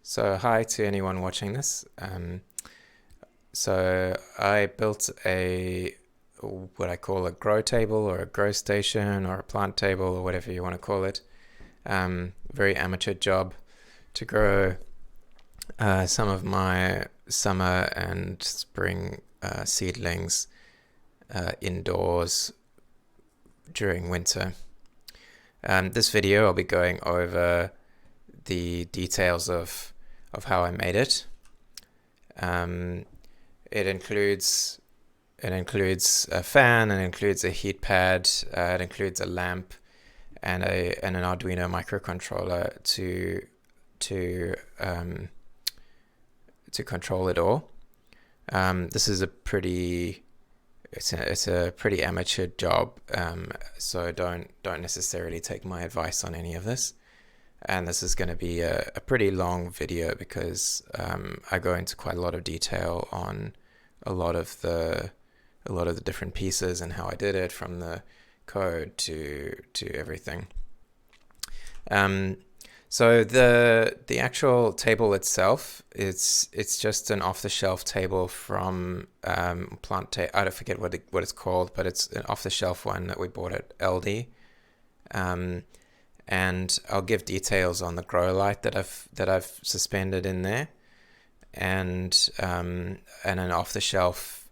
So hi to anyone watching this. So I built a what I call a grow table or a grow station or a plant table or whatever you want to call it. Very amateur job to grow some of my summer and spring seedlings indoors during winter. This video I'll be going over the details of how I made it. Um, it includes a fan, it includes a heat pad, it includes a lamp, and an Arduino microcontroller to to control it all. This is a pretty it's a pretty amateur job, so don't necessarily take my advice on any of this. And this is going to be a pretty long video because I go into quite a lot of detail on a lot of the different pieces and how I did it, from the code to everything. Um, so the actual table itself, it's just an off-the-shelf table from I don't forget what it's called, but it's an off-the-shelf one that we bought at Aldi. Um, and I'll give details on the grow light that I've suspended in there, and an off the shelf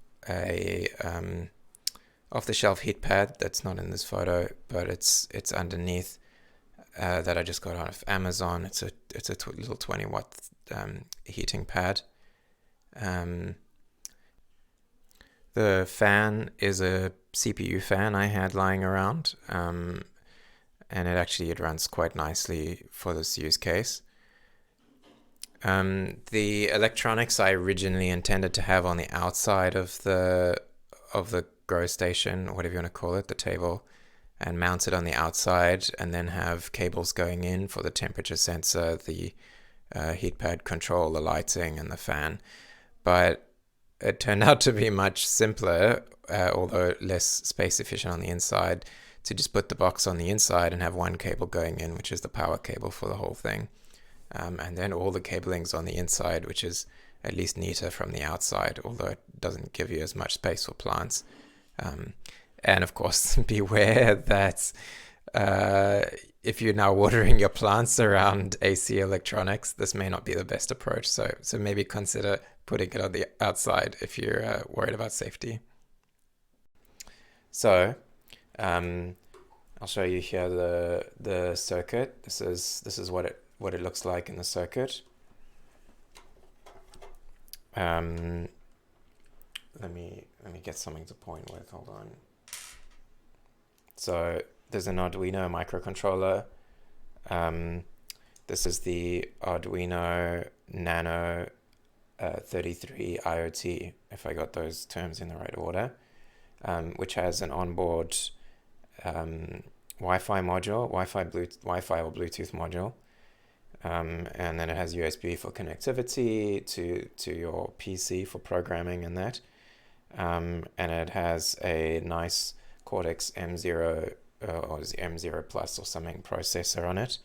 heat pad that's not in this photo, but it's underneath, that I just got out of Amazon. It's a little 20 watt heating pad. Um, the fan is a CPU fan I had lying around. And it runs quite nicely for this use case. The electronics I originally intended to have on the outside of the grow station, whatever you want to call it, the table, and mount it on the outside, and then have cables going in for the temperature sensor, the heat pad control, the lighting, and the fan. But it turned out to be much simpler, although less space efficient on the inside, to just put the box on the inside and have one cable going in, which is the power cable for the whole thing. And then all the cabling's on the inside, which is at least neater from the outside, although it doesn't give you as much space for plants. And of course, beware that if you're now watering your plants around AC electronics, this may not be the best approach. So maybe consider putting it on the outside if you're worried about safety. So I'll show you here the circuit. This is what it looks like in the circuit. Let me get something to point with. Hold on. So there's an Arduino microcontroller. This is the Arduino Nano 33 IoT, if I got those terms in the right order, which has an onboard Wi-Fi module, Wi-Fi or Bluetooth module, and then it has USB for connectivity to your PC for programming and that, and it has a nice Cortex M0 or M0 Plus or something processor on it,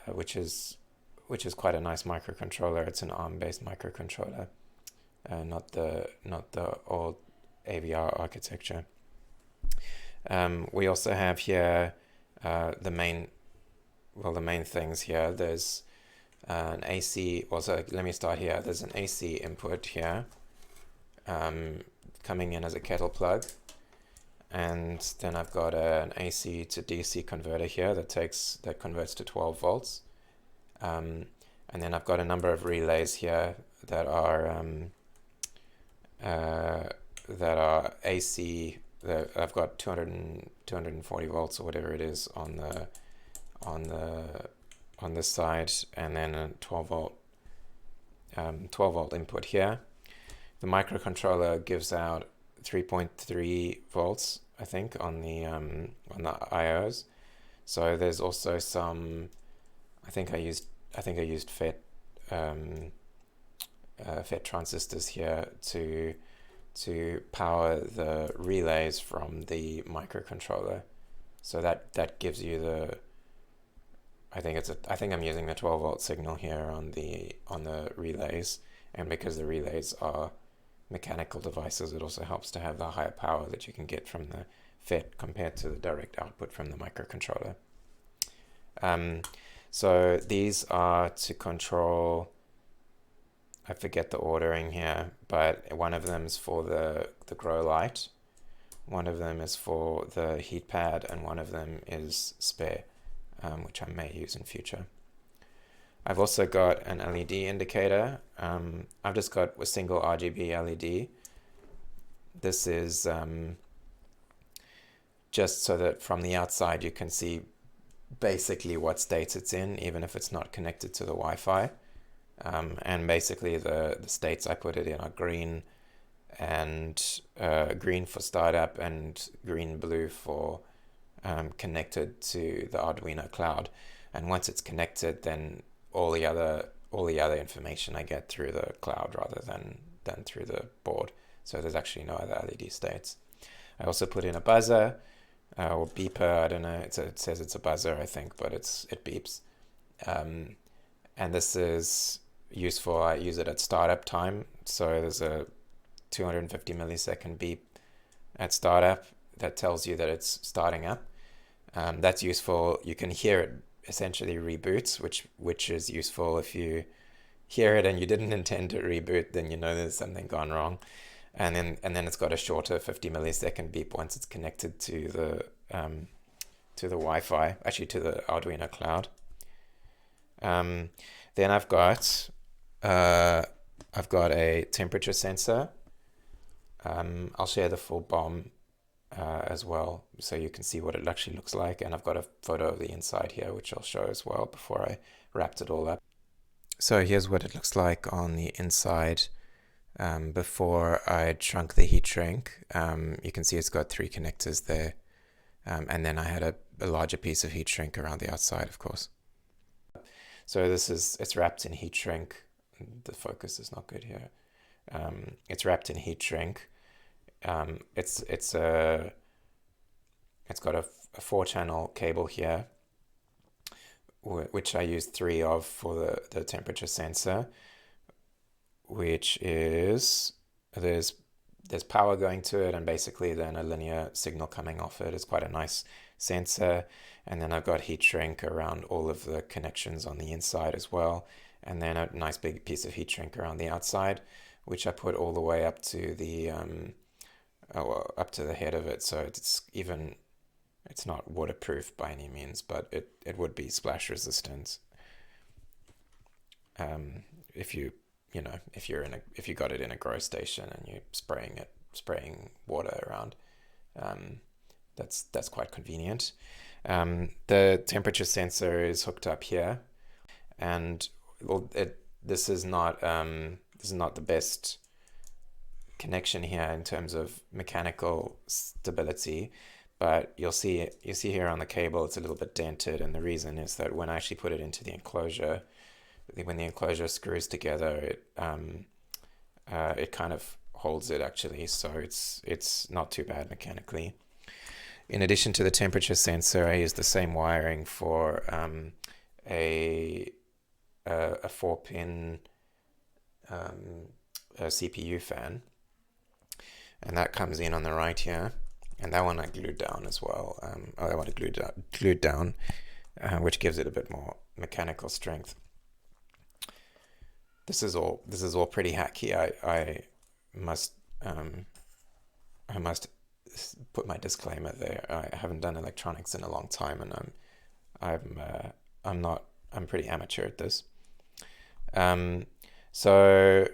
which is quite a nice microcontroller. It's an ARM-based microcontroller, not the old AVR architecture. We also have here the main things here. There's an AC. Also, let me start here. There's an AC input here, coming in as a kettle plug, and then I've got an AC to DC converter here that converts to 12 volts. And then I've got a number of relays here that are AC. I've got 240 volts or whatever it is on this side, and then a 12 volt input here. The microcontroller gives out 3.3 volts, I think, on the IOs. So there's also some. I think I used FET transistors here to power the relays from the microcontroller. So that gives you I think I'm using the 12-volt signal here on the relays, and because the relays are mechanical devices, it also helps to have the higher power that you can get from the FET compared to the direct output from the microcontroller. So these are to control, I forget the ordering here, but one of them is for the grow light, one of them is for the heat pad, and one of them is spare, which I may use in future. I've also got an LED indicator. I've just got a single RGB LED. This is just so that from the outside you can see basically what states it's in, even if it's not connected to the Wi-Fi. And basically the states I put it in are green, and green for startup, and green-blue for connected to the Arduino cloud. And once it's connected, then all the other information I get through the cloud rather than through the board. So there's actually no other LED states. I also put in a buzzer or beeper. I don't know. It says it's a buzzer, I think, but it beeps. And this is useful. I use it at startup time. So there's a 250 millisecond beep at startup that tells you that it's starting up. That's useful. You can hear it essentially reboots, which is useful. If you hear it and you didn't intend to reboot, then you know there's something gone wrong. And then it's got a shorter 50 millisecond beep once it's connected to the Wi-Fi, actually to the Arduino cloud. Then I've got a temperature sensor. I'll share the full BOM as well, so you can see what it actually looks like. And I've got a photo of the inside here, which I'll show as well before I wrapped it all up. So here's what it looks like on the inside before I shrunk the heat shrink. You can see it's got 3 connectors there. And then I had a larger piece of heat shrink around the outside, of course. So it's wrapped in heat shrink. The focus is not good here. It's wrapped in heat shrink. It's got a 4-channel cable here, which I use 3 of for the temperature sensor, which is there's power going to it, and basically then a linear signal coming off it. It's quite a nice sensor. And then I've got heat shrink around all of the connections on the inside as well, and then a nice big piece of heat shrink around the outside, which I put all the way up to the head of it. So it's not waterproof by any means, but it would be splash resistant. If you got it in a grow station and you're spraying water around, that's quite convenient. The temperature sensor is hooked up here, and this is not the best connection here in terms of mechanical stability, but you'll see here on the cable it's a little bit dented, and the reason is that when I actually put it into the enclosure, when the enclosure screws together, it kind of holds it actually, so it's not too bad mechanically. In addition to the temperature sensor, I use the same wiring for a 4-pin CPU fan, and that comes in on the right here, and that one I glued down as well. That one I glued down, which gives it a bit more mechanical strength. This is all pretty hacky. I must put my disclaimer there. I haven't done electronics in a long time, and I'm pretty amateur at this. So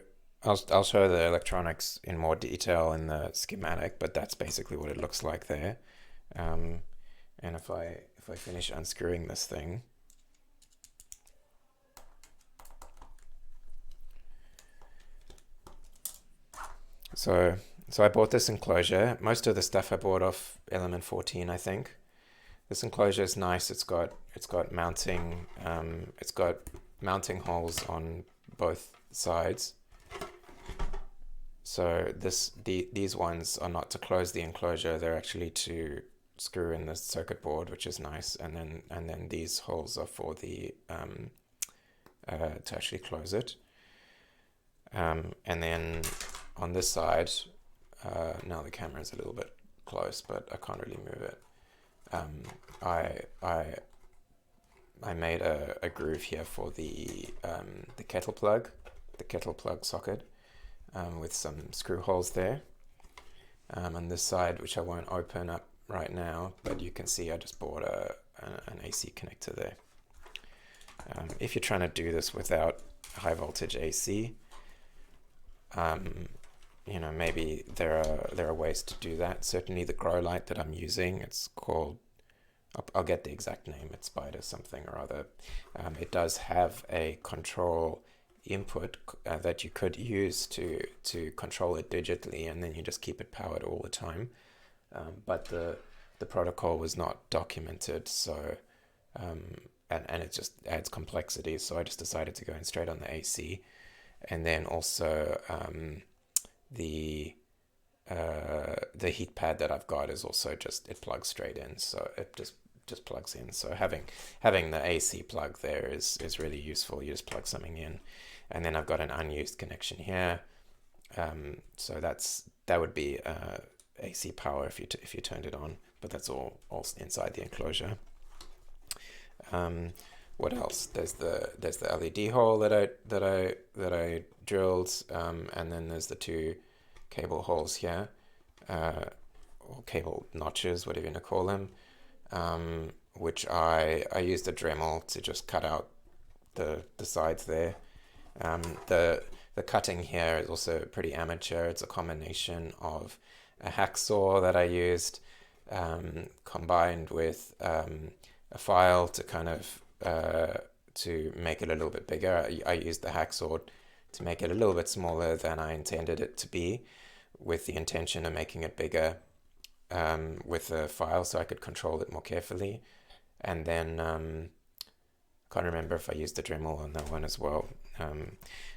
I'll show the electronics in more detail in the schematic, but that's basically what it looks like there. And if I finish unscrewing this thing, so I bought this enclosure. Most of the stuff I bought off Element 14, I think. This enclosure is nice. It's got mounting holes on both sides. So these ones are not to close the enclosure. They're actually to screw in the circuit board, which is nice, and then these holes are for the to actually close it. And then on this side, now the camera is a little bit close, but I can't really move it. I made a groove here for the kettle plug socket, with some screw holes there. On this side, which I won't open up right now, but you can see I just bought an AC connector there. If you're trying to do this without high voltage AC, maybe there are ways to do that. Certainly the grow light that I'm using, it's called, I'll get the exact name, it's Spider something or other. It does have a control input that you could use to control it digitally, and then you just keep it powered all the time. But the protocol was not documented, so and it just adds complexity. So I just decided to go in straight on the AC, and then also the heat pad that I've got is also it plugs straight in, so it just plugs in. So having the AC plug there is really useful. You just plug something in, and then I've got an unused connection here. So that would be AC power if you turned it on, but that's all inside the enclosure. What else? There's the LED hole that I drilled, and then there's the two cable holes here, or cable notches, whatever you want to call them, which I used a Dremel to just cut out the sides there. The cutting here is also pretty amateur. It's a combination of a hacksaw that I used, combined with a file to kind of to make it a little bit bigger. I used the hacksaw to make it a little bit smaller than I intended it to be, with the intention of making it bigger with a file so I could control it more carefully. And then can't remember if I used the Dremel on that one as well.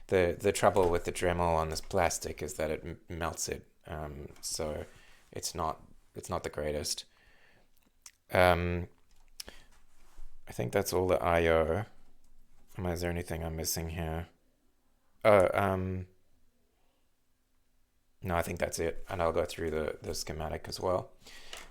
The trouble with the Dremel on this plastic is that it melts it, so it's not the greatest. I think that's all the I/O. Is there anything I'm missing here? Oh, no, I think that's it, and I'll go through the schematic as well.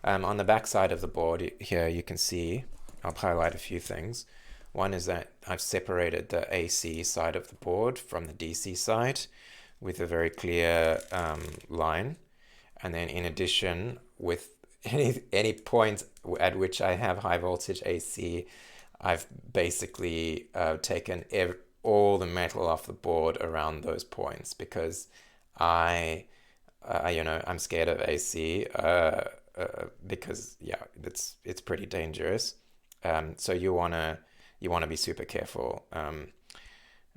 On the back side of the board here, you can see, I'll highlight a few things. One is that I've separated the AC side of the board from the DC side with a very clear line. And then in addition, with any point at which I have high voltage AC, I've basically taken all the metal off the board around those points, because I'm scared of AC, because it's pretty dangerous. So you wanna be super careful.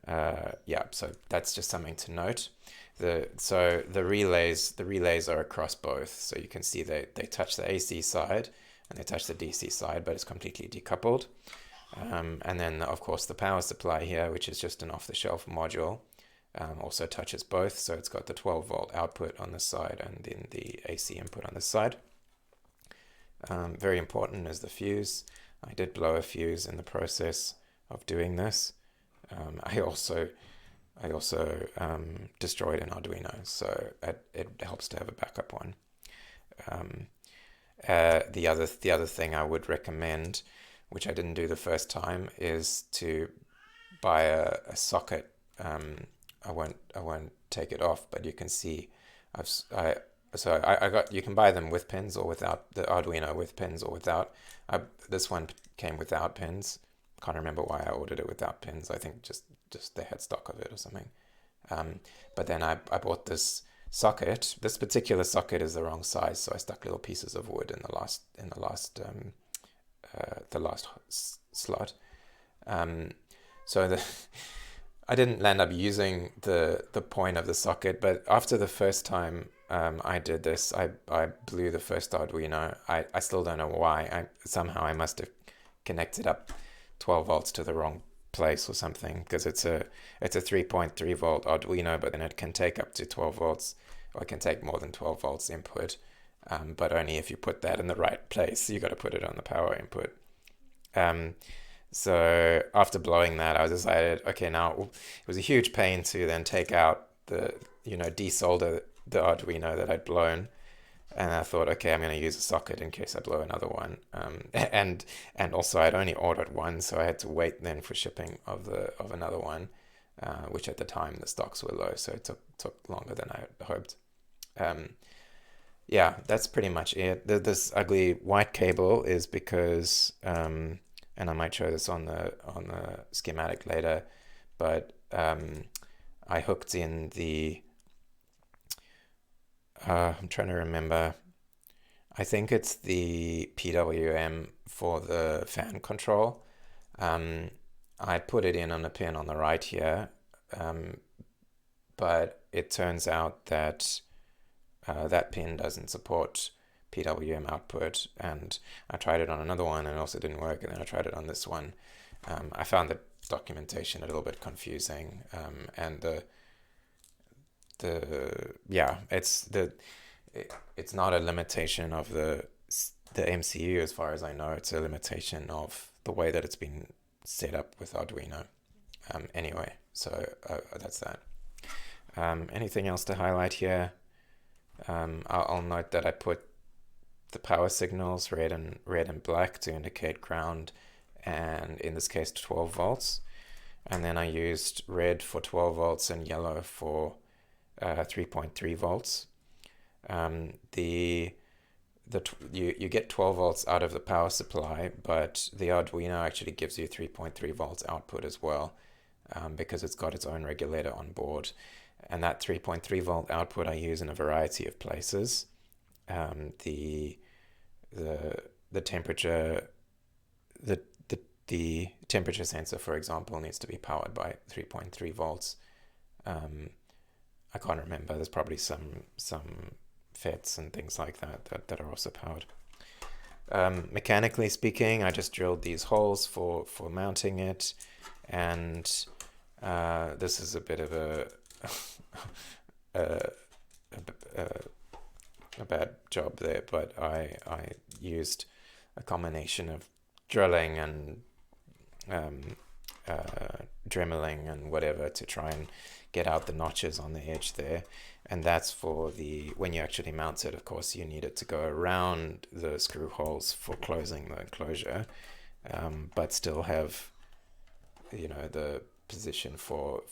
So that's just something to note. The relays are across both, so you can see they touch the AC side and they touch the DC side, but it's completely decoupled. And then of course the power supply here, which is just an off-the-shelf module, also touches both. So it's got the 12-volt output on this side and then the AC input on this side. Very important is the fuse. I did blow a fuse in the process of doing this. I also destroyed an Arduino, so it helps to have a backup one. The other thing I would recommend, which I didn't do the first time, is to buy a socket. I won't take it off, but you can see you can buy them with pins or without, the Arduino with pins or without. This one came without pins. Can't remember why I ordered it without pins. I think just they had stock of it or something. But then I bought this socket. This particular socket is the wrong size, so I stuck little pieces of wood in the last slot. So I didn't end up using the point of the socket, but after the first time I did this, I blew the first Arduino. I still don't know why. Somehow I must have connected up 12 volts to the wrong place or something, because it's a 3.3 volt Arduino, but then it can take up to 12 volts, or it can take more than 12 volts input. but only if you put that in the right place. You got to put it on the power input. Um, so after blowing that, I decided, okay, now it was a huge pain to then take out desolder the Arduino that I'd blown. And I thought, okay, I'm going to use a socket in case I blow another one. And also I'd only ordered one, so I had to wait then for shipping of another one, which at the time the stocks were low, so it took longer than I hoped. Um, yeah, that's pretty much it. This ugly white cable is because, and I might show this on the schematic later, but I hooked in the. I'm trying to remember. I think it's the PWM for the fan control. Um, I put it in on a pin on the right here, um, but it turns out that that pin doesn't support PWM output, and I tried it on another one and it also didn't work, and then I tried it on this one. I found the documentation a little bit confusing, and the yeah, it's not a limitation of the MCU as far as I know. It's a limitation of the way that it's been set up with Arduino. Anyway, so that's that. Anything else to highlight here? I'll note that I put the power signals red and black to indicate ground, and in this case 12 volts. And then I used red for 12 volts and yellow for 3.3 volts. You get 12 volts out of the power supply, but the Arduino actually gives you 3.3 volts output as well, because it's got its own regulator on board. And that 3.3 volt output I use in a variety of places. The temperature the temperature sensor, for example, needs to be powered by 3.3 volts. I can't remember. There's probably some FETs and things like that are also powered. Mechanically speaking, I just drilled these holes for mounting it, and this is a bit of a bad job there, but I used a combination of drilling and dremeling and whatever to try and get out the notches on the edge there. And that's for when you actually mount it, of course, you need it to go around the screw holes for closing the enclosure, but still have, the position for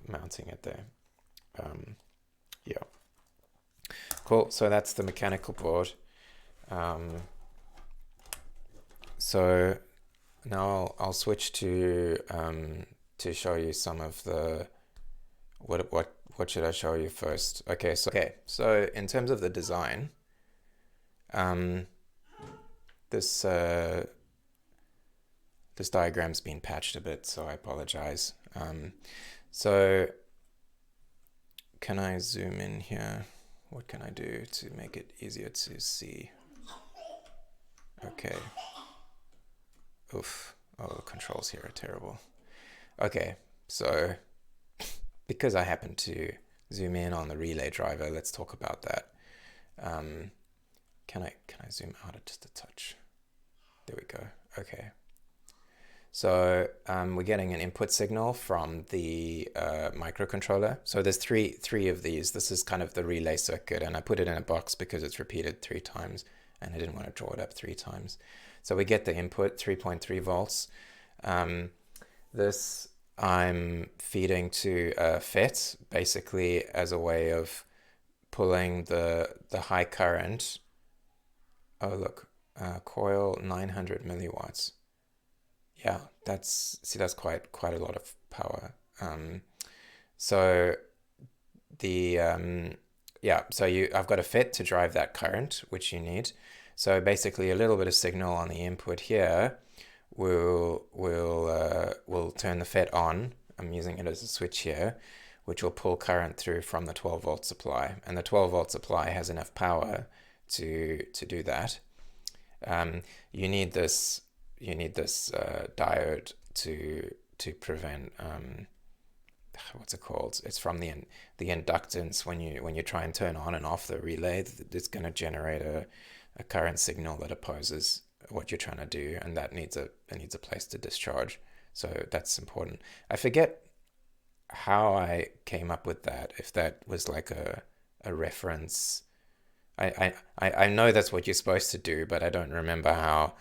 mounting it there. Yeah. Cool. So that's the mechanical board. So now I'll switch to show you some of the what should I show you first? Okay, so in terms of the design, this diagram's been patched a bit, so I apologize. So can I zoom in here? What can I do to make it easier to see? Okay. Oof. Oh, the controls here are terrible. Okay, so because I happen to zoom in on the relay driver, let's talk about that. Can I zoom out just a touch? There we go. Okay. So we're getting an input signal from the microcontroller. So there's three of these. This is kind of the relay circuit, and I put it in a box because it's repeated 3 times, and I didn't want to draw it up 3 times. So we get the input, 3.3 volts. This I'm feeding to a FET, basically as a way of pulling the high current. Oh look, coil 900 milliwatts. Yeah, that's quite a lot of power. So I've got a FET to drive that current, which you need. So basically, a little bit of signal on the input here will turn the FET on. I'm using it as a switch here, which will pull current through from the 12 volt supply, and the 12 volt supply has enough power to do that. You need this diode to prevent what's it called? It's from the inductance when you try and turn on and off the relay. It's going to generate a current signal that opposes what you're trying to do, and that needs a place to discharge. So that's important. I forget how I came up with that. If that was like a reference, I know that's what you're supposed to do, but I don't remember how.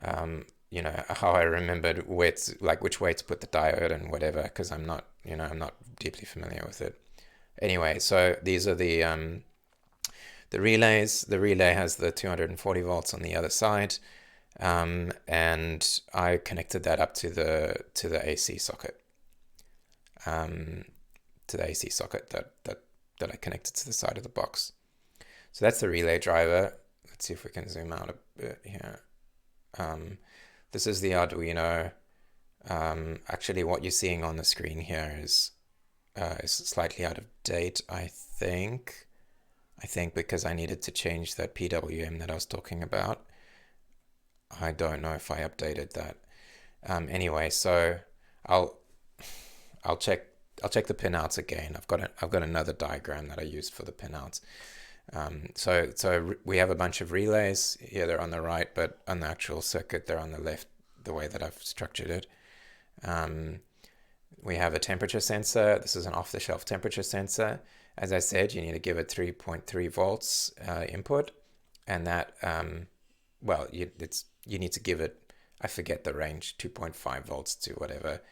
How I remembered which way to put the diode and whatever, because I'm not deeply familiar with it. Anyway, so these are the relays. The relay has the 240 volts on the other side, and I connected that up to the AC socket, that I connected to the side of the box. So that's the relay driver. Let's see if we can zoom out a bit here. This is the Arduino. Actually, what you're seeing on the screen here is slightly out of date, I think. Because I needed to change that PWM that I was talking about. I don't know if I updated that. Anyway, so I'll check the pinouts again. I've got another diagram that I used for the pinouts. So we have a bunch of relays here. They're on the right, but on the actual circuit, they're on the left, the way that I've structured it. We have a temperature sensor. This is an off-the-shelf temperature sensor. As I said, you need to give it 3.3 volts input, and that, you need to give it, I forget the range, 2.5 volts to whatever,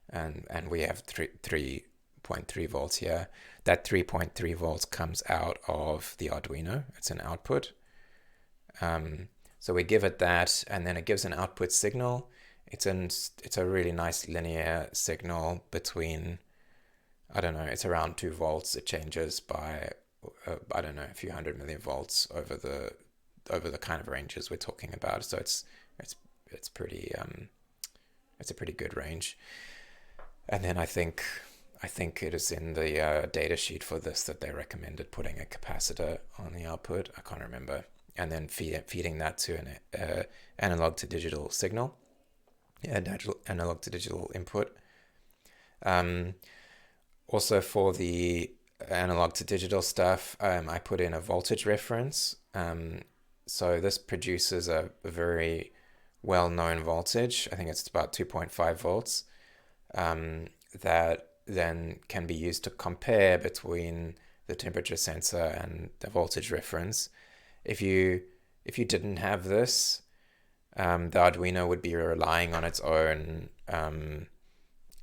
and we have 3.3 volts here. That 3.3 volts comes out of the Arduino. It's an output. So we give it that, and then it gives an output signal. It's a really nice linear signal between, I don't know, it's around 2 volts. It changes by, I don't know, a few hundred millivolts over the kind of ranges we're talking about. So it's pretty, it's a pretty good range. And then I think it is in the data sheet for this that they recommended putting a capacitor on the output. I can't remember. And then feeding that to an analog to digital signal, analog to digital input. Also for the analog to digital stuff, I put in a voltage reference. So this produces a very well-known voltage. I think it's about 2.5 volts. That then can be used to compare between the temperature sensor and the voltage reference. If you didn't have this, the Arduino would be relying on its own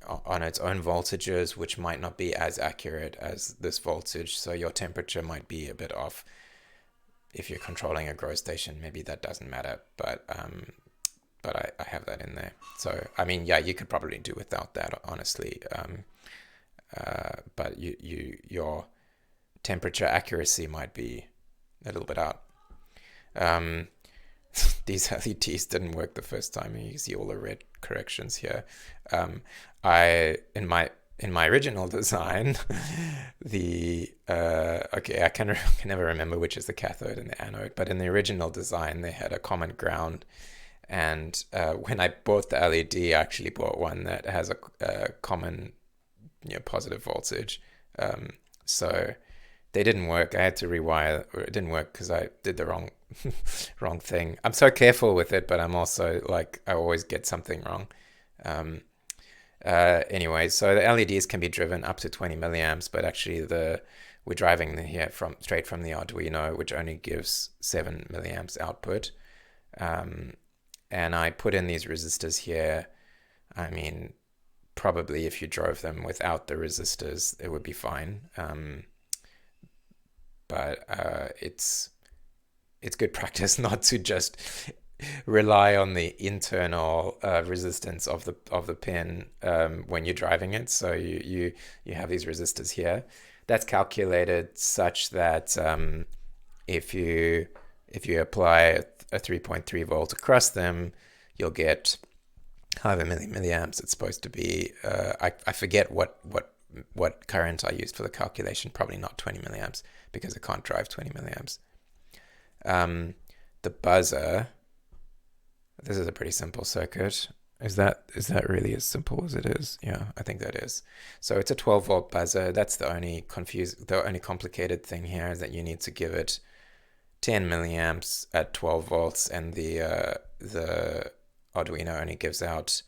voltages, which might not be as accurate as this voltage. So your temperature might be a bit off. If you're controlling a grow station, maybe that doesn't matter, but I have that in there. So I mean, yeah, you could probably do without that, honestly. But your temperature accuracy might be a little bit out. These LEDs didn't work the first time. You see all the red corrections here. In my original design, I can never remember which is the cathode and the anode, but in the original design they had a common ground, and when I bought the LED, I actually bought one that has a common positive voltage. So they didn't work. I had to rewire, or it didn't work because I did the wrong thing. I'm so careful with it, but I'm also like, I always get something wrong. Anyway, so the LEDs can be driven up to 20 milliamps, but actually we're driving here straight from the Arduino, which only gives 7 milliamps output. And I put in these resistors here. I mean, probably if you drove them without the resistors, it would be fine. But it's good practice not to just rely on the internal resistance of the pin when you're driving it. So you have these resistors here. That's calculated such that if you apply a 3.3 volt across them, you'll get however many milliamps it's supposed to be. I forget what current I used for the calculation. Probably not 20 milliamps because it can't drive 20 milliamps. The buzzer. This is a pretty simple circuit. Is that really as simple as it is? Yeah, I think that is. So it's a 12-volt buzzer. That's the only complicated thing here is that you need to give it 10 milliamps at 12 volts, and the Arduino only gives out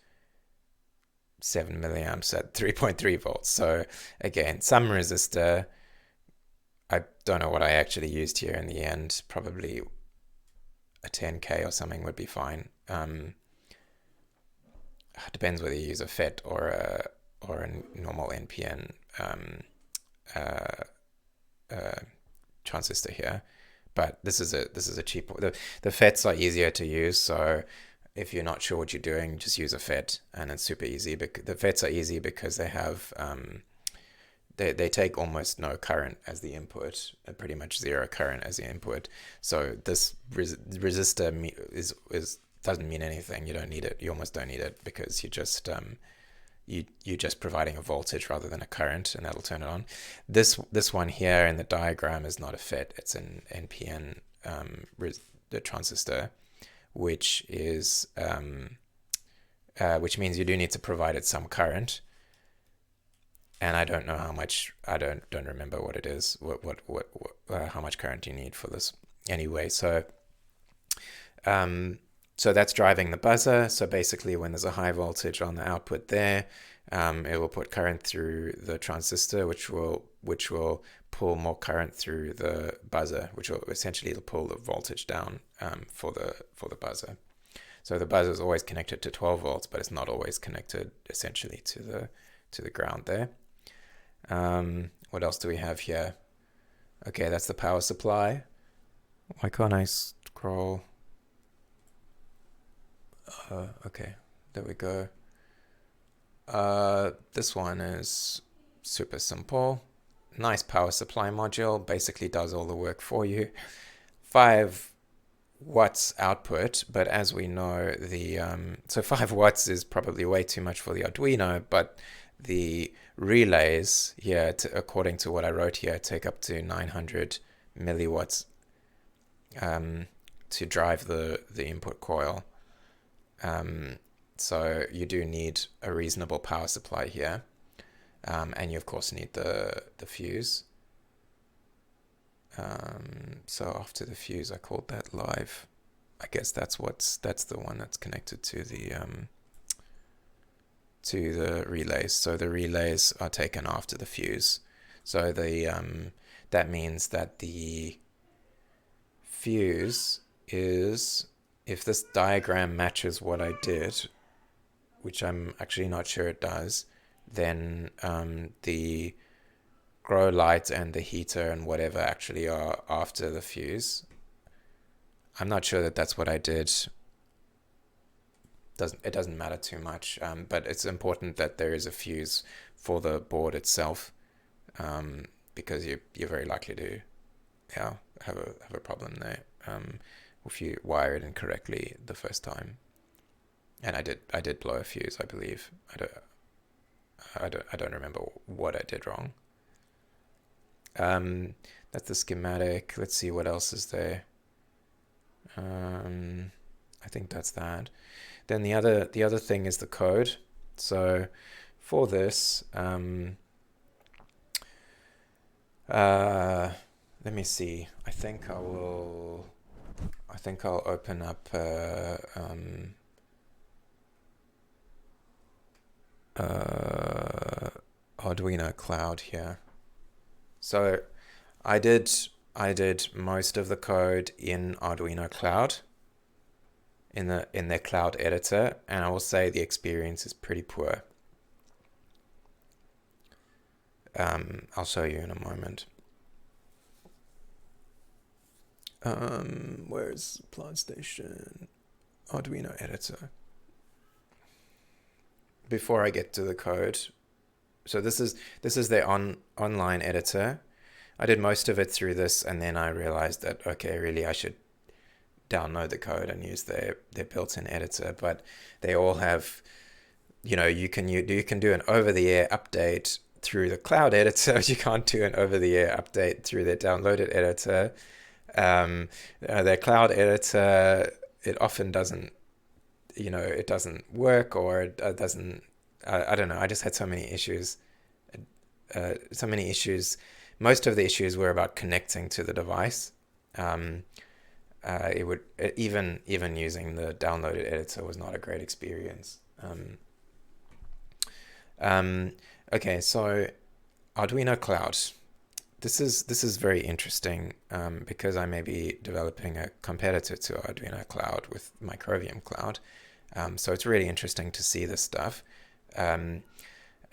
7 milliamps at 3.3 volts. So again, some resistor. I don't know what I actually used here in the end. Probably a 10K or something would be fine. Depends whether you use a FET or a normal NPN uh, uh, transistor here. But this is a cheap. The FETs are easier to use, so if you're not sure what you're doing, just use a FET, and it's super easy. The FETs are easy because they have they take almost no current as the input, pretty much zero current as the input. So this resistor is doesn't mean anything. You don't need it. You almost don't need it because you're just providing a voltage rather than a current, and that'll turn it on. This one here in the diagram is not a FET. It's an NPN the transistor, which is which means you do need to provide it some current. And I don't know how much. I don't remember what it is. What how much current you need for this. Anyway, so that's driving the buzzer. So basically, when there's a high voltage on the output there, it will put current through the transistor, which will pull more current through the buzzer, which will essentially pull the voltage down for the buzzer. So the buzzer is always connected to 12 volts, but it's not always connected essentially to the ground there. What else do we have here? Okay, that's the power supply. Why can't I scroll? Okay, there we go. This one is super simple. Nice power supply module, basically does all the work for you. 5 watts output, but as we know, so 5 watts is probably way too much for the Arduino, but the relays here, according to what I wrote here, take up to 900 milliwatts to drive the input coil. So you do need a reasonable power supply here, and you of course need the fuse. So after the fuse, I called that live. I guess that's the one that's connected to the relays. So the relays are taken after the fuse. So that means that the fuse is, if this diagram matches what I did, which I'm actually not sure it does, then the grow light and the heater and whatever actually are after the fuse. I'm not sure that that's what I did. It doesn't matter too much, but it's important that there is a fuse for the board itself, because you're very likely to have a problem there if you wire it incorrectly the first time. And I did blow a fuse, I believe. I don't remember what I did wrong. That's the schematic. Let's see what else is there. I think that's that. Then the other thing is the code. So for this, let me see. I think I'll open up Arduino Cloud here. So I did most of the code in Arduino Cloud, in their cloud editor, and I will say the experience is pretty poor. I'll show you in a moment. Where's Plant Station? Arduino editor. Before I get to the code, so this is their online editor. I did most of it through this, and then I realized that, okay, really I should download the code and use their built-in editor. But they all have, you can do an over-the-air update through the cloud editor. You can't do an over-the-air update through their downloaded editor. Their cloud editor, it often doesn't it doesn't work, or it doesn't. I don't know. I just had so many issues. Most of the issues were about connecting to the device. Um, it would even using the downloaded editor was not a great experience. Um, okay, so Arduino Cloud. This is very interesting because I may be developing a competitor to Arduino Cloud with Microbium Cloud. So it's really interesting to see this stuff, um,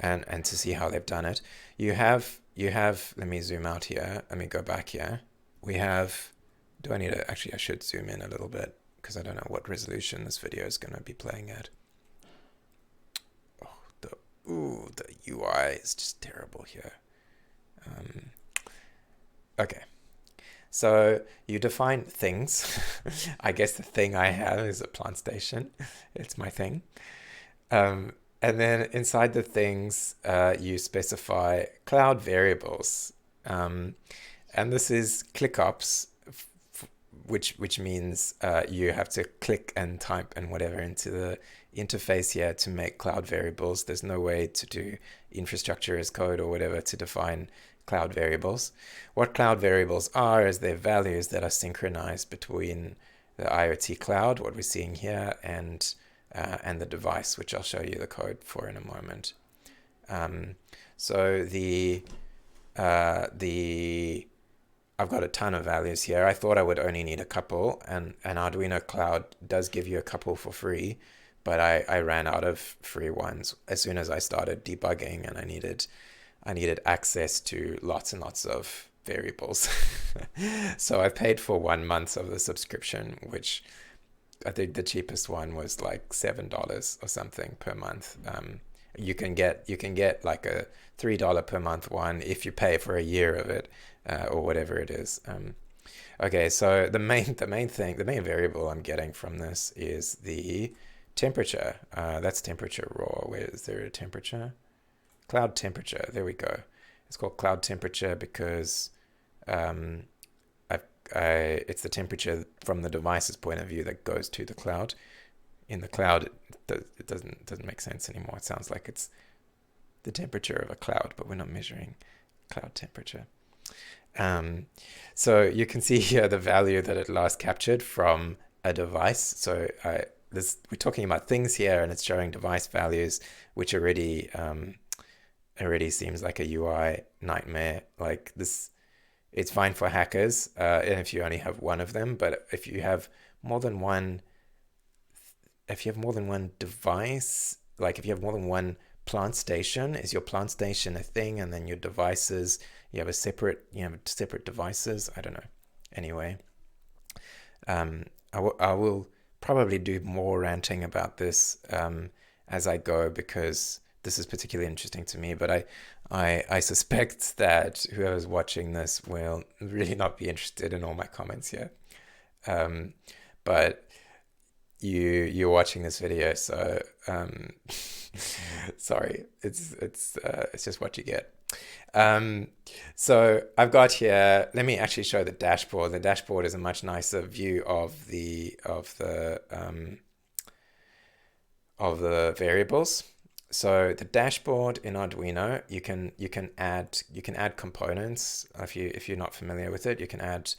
and to see how they've done it. You have. Let me zoom out here. Let me go back here. We have. Do I need to actually? I should zoom in a little bit because I don't know what resolution this video is going to be playing at. Oh, the UI is just terrible here. Um, okay. So you define things. I guess the thing I have is a plant station. It's my thing. Um, and then inside the things, you specify cloud variables. Um, and this is ClickOps, which means you have to click and type and whatever into the interface here to make cloud variables. There's no way to do infrastructure as code or whatever to define cloud variables. What cloud variables are is they're values that are synchronized between the IoT cloud, what we're seeing here, and the device, which I'll show you the code for in a moment. So the I've got a ton of values here. I thought I would only need a couple, and Arduino Cloud does give you a couple for free, but I ran out of free ones as soon as I started debugging, and I needed access to lots and lots of variables. So I paid for 1 month of the subscription, which I think the cheapest one was like $7 or something per month. You can get like a $3 per month one if you pay for a year of it, or whatever it is. Okay, so the main variable I'm getting from this is the temperature. That's temperature raw. Where is there a temperature? Cloud temperature. There we go. It's called cloud temperature because um, it's the temperature from the device's point of view that goes to the cloud. In the cloud, it doesn't make sense anymore. It sounds like it's the temperature of a cloud, but we're not measuring cloud temperature. Um, so you can see here the value that it last captured from a device. So we're talking about things here, and it's showing device values, which already seems like a UI nightmare. Like this, it's fine for hackers, and if you only have one of them. But more than one, if you have more than one device, like if you have more than one plant station, is your plant station a thing, and then your devices, you have separate devices? I don't know. Anyway, I will probably do more ranting about this as I go, because this is particularly interesting to me. But I suspect that whoever's watching this will really not be interested in all my comments here. But you're watching this video, so sorry. It's just what you get. So I've got here. Let me actually show the dashboard. The dashboard is a much nicer view of the variables. So the dashboard in Arduino, you can add components. If you're not familiar with it, you can add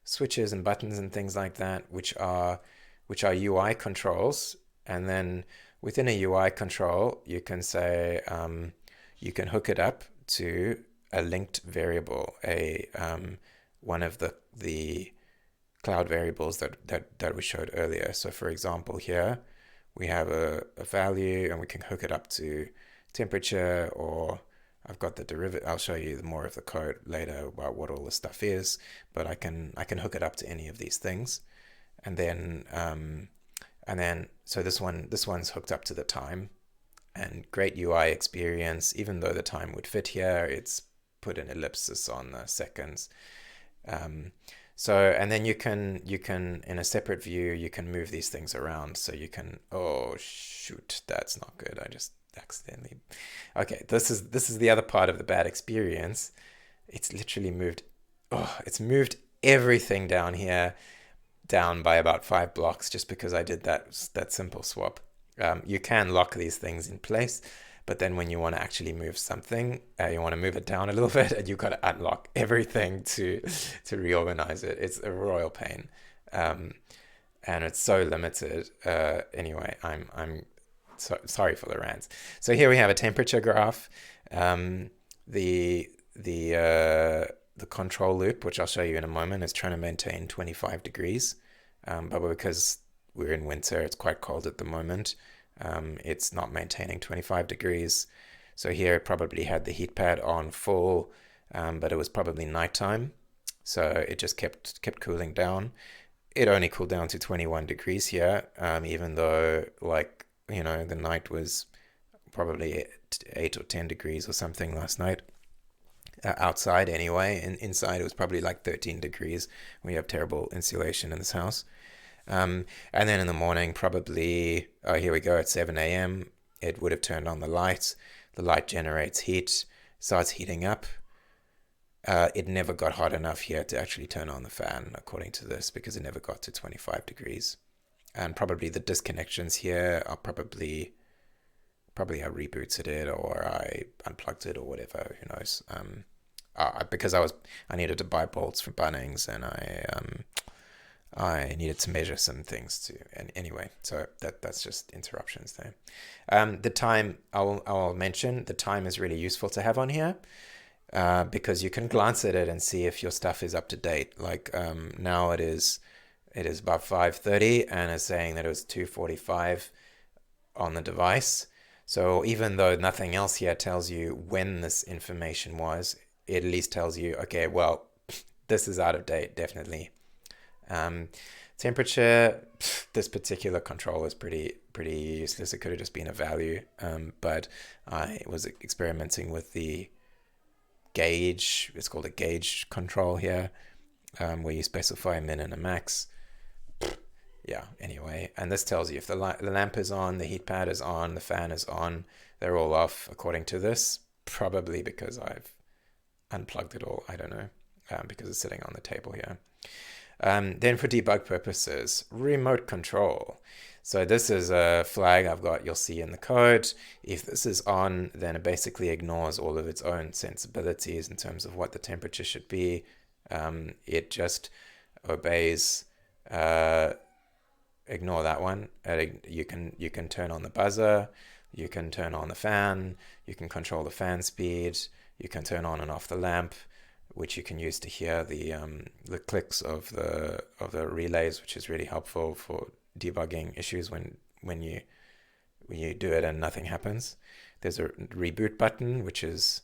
switches and buttons and things like that, which are UI controls. And then within a UI control, you can say you can hook it up to a linked variable, one of the cloud variables that we showed earlier. So for example, here we have a value, and we can hook it up to temperature, or I've got the derivative. I'll show you more of the code later about what all this stuff is, but I can hook it up to any of these things. And then so this one's hooked up to the time, and great UI experience. Even though the time would fit here, it's put an ellipsis on the seconds. And then you can in a separate view, you can move these things around. So you can, oh shoot, that's not good. I just accidentally. Okay, this is the other part of the bad experience. It's literally moved. Oh, it's moved everything down here down by about 5 blocks just because I did that simple swap. You can lock these things in place, but then when you want to actually move something, you want to move it down a little bit, and you've got to unlock everything to reorganize it. It's a royal pain, um, and it's so limited. Anyway, sorry for the rants. So here we have a temperature graph. Um, the the control loop, which I'll show you in a moment, is trying to maintain 25 degrees. But because we're in winter, it's quite cold at the moment. It's not maintaining 25 degrees. So here it probably had the heat pad on full, but it was probably nighttime. So it just kept cooling down. It only cooled down to 21 degrees here, even though the night was probably 8 or 10 degrees or something last night. Outside anyway, and inside it was probably like 13 degrees. We have terrible insulation in this house. And then in the morning, probably, oh, here we go, at 7 a.m., it would have turned on the light. The light generates heat, starts heating up. It never got hot enough here to actually turn on the fan, according to this, because it never got to 25 degrees. And probably the disconnections here are probably I rebooted it or I unplugged it or whatever. Who knows? Because I needed to buy bolts from Bunnings, and I needed to measure some things too. And anyway, so that's just interruptions there. The time I'll mention, the time is really useful to have on here. Because you can glance at it and see if your stuff is up to date. Like now it is about 5:30 and it's saying that it was 2:45 on the device. So even though nothing else here tells you when this information was, it at least tells you, okay, well, this is out of date, definitely. Temperature, this particular control is pretty useless. It could have just been a value, but I was experimenting with the gauge. It's called a gauge control here, where you specify a min and a max. Yeah, anyway, and this tells you if the lamp is on, the heat pad is on, the fan is on. They're all off according to this, probably because I've unplugged it all. I don't know, because it's sitting on the table here. Then for debug purposes, remote control. So this is a flag I've got, you'll see in the code. If this is on, then it basically ignores all of its own sensibilities in terms of what the temperature should be. It just obeys. Ignore that one. You can turn on the buzzer, you can turn on the fan, you can control the fan speed, you can turn on and off the lamp, which you can use to hear the clicks of the relays, which is really helpful for debugging issues when you do it and nothing happens. There's a reboot button, which is,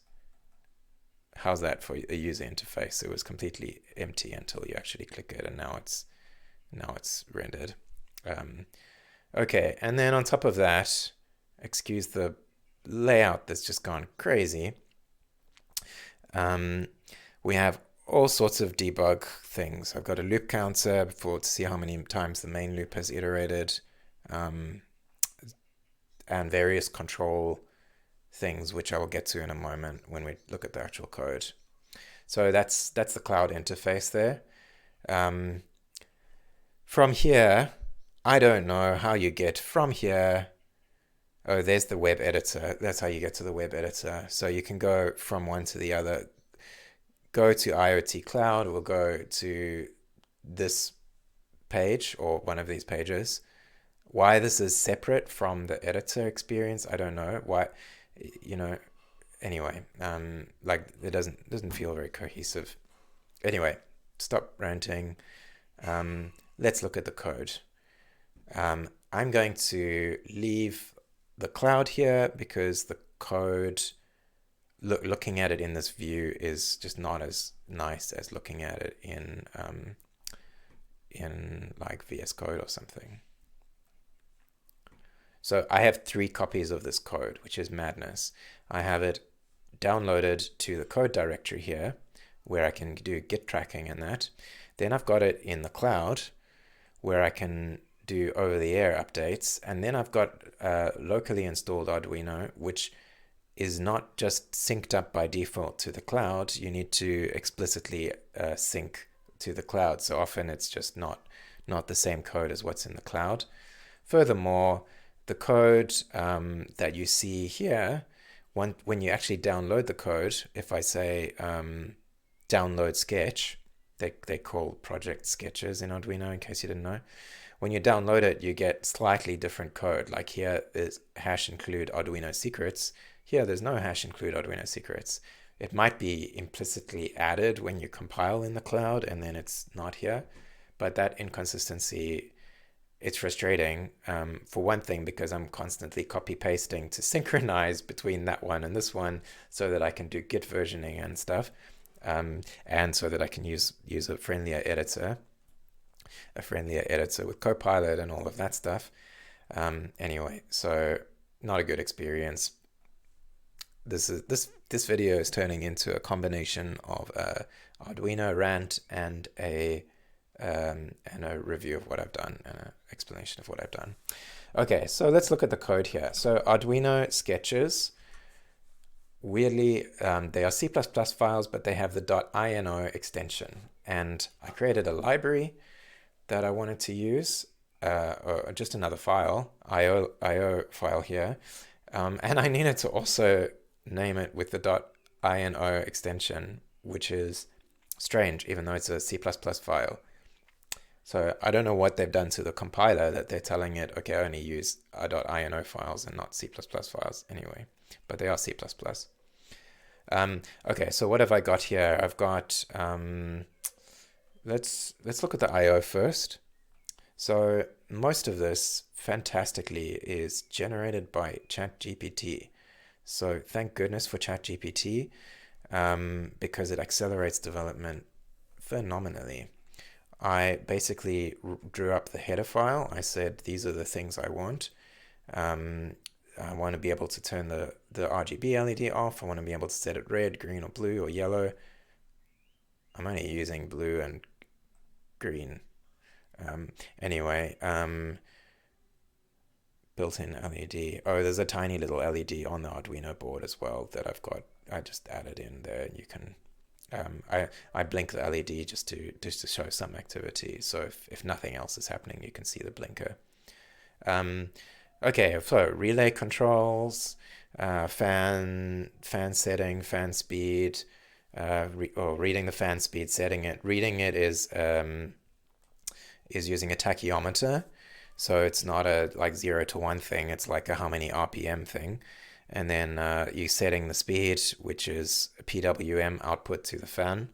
how's that for a user interface? It was completely empty until you actually click it, and now it's rendered. Okay, and then on top of that, excuse the layout that's just gone crazy. We have all sorts of debug things. I've got a loop counter to see how many times the main loop has iterated, and various control things, which I will get to in a moment when we look at the actual code. So that's the cloud interface there. From here, I don't know how you get from here. Oh, there's the web editor. That's how you get to the web editor. So you can go from one to the other. Go to IoT Cloud, or go to this page or one of these pages. Why this is separate from the editor experience, I don't know. Why, anyway, like it doesn't feel very cohesive. Anyway, stop ranting. Let's look at the code. I'm going to leave the cloud here because the code, looking at it in this view, is just not as nice as looking at it in like VS Code or something. So I have 3 copies of this code, which is madness. I have it downloaded to the code directory here, where I can do git tracking and that. Then I've got it in the cloud, where I can do over-the-air updates. And then I've got locally installed Arduino, which is not just synced up by default to the cloud. You need to explicitly sync to the cloud. So often it's just not the same code as what's in the cloud. Furthermore, the code that you see here, when you actually download the code, if I say download sketch, they call project sketches in Arduino, in case you didn't know. When you download it, you get slightly different code. Like here is hash include Arduino secrets. Here there's no hash include Arduino secrets. It might be implicitly added when you compile in the cloud and then it's not here. But that inconsistency, it's frustrating. For one thing, because I'm constantly copy pasting to synchronize between that one and this one so that I can do Git versioning and stuff. And so that I can use a friendlier editor with Copilot and all of that stuff. Anyway, so not a good experience. This video is turning into a combination of a Arduino rant and a review of what I've done and an explanation of what I've done. Okay, so let's look at the code here. So Arduino sketches, weirdly, they are C++ files, but they have the .ino extension. And I created a library that I wanted to use, or just another file, IO file here. And I needed to also name it with the .ino extension, which is strange, even though it's a C++ file. So I don't know what they've done to the compiler that they're telling it, okay, only use .ino files and not C++ files anyway, but they are C++. Okay, so what have I got here? I've got, let's look at the IO first. So most of this, fantastically, is generated by ChatGPT. So thank goodness for ChatGPT, because it accelerates development phenomenally. I basically drew up the header file. I said, these are the things I want. I want to be able to turn the RGB LED off. I want to be able to set it red, green, or blue, or yellow. I'm only using blue and green. Anyway, built-in LED. Oh, there's a tiny little LED on the Arduino board as well that I just added in there. You can, I blink the LED just to show some activity. So if nothing else is happening, you can see the blinker. Okay, so relay controls, fan setting, fan speed, or reading the fan speed, setting it. Reading it is using a tachyometer. So it's not a like 0 to 1 thing, it's like a how many RPM thing. And then you're setting the speed, which is a PWM output to the fan,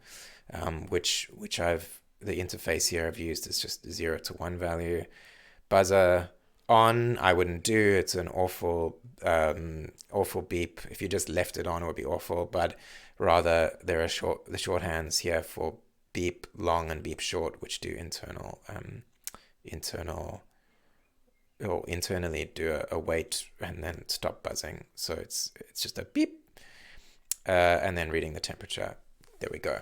which the interface here I've used is just 0 to 1 value. Buzzer on, I wouldn't do. It's an awful beep. If you just left it on, it would be awful. But rather, there are the shorthands here for beep long and beep short, which do internally do a wait and then stop buzzing. So it's just a beep, and then reading the temperature. There we go.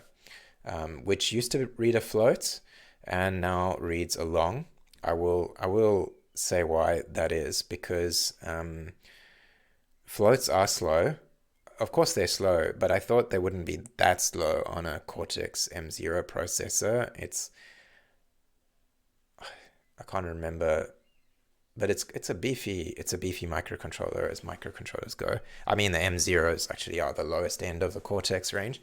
Which used to read a float and now reads a long. I will say why that is, because floats are slow. Of course they're slow, but I thought they wouldn't be that slow on a Cortex M0 processor. I can't remember, but it's a beefy microcontroller as microcontrollers go. I mean, the M0s actually are the lowest end of the Cortex range,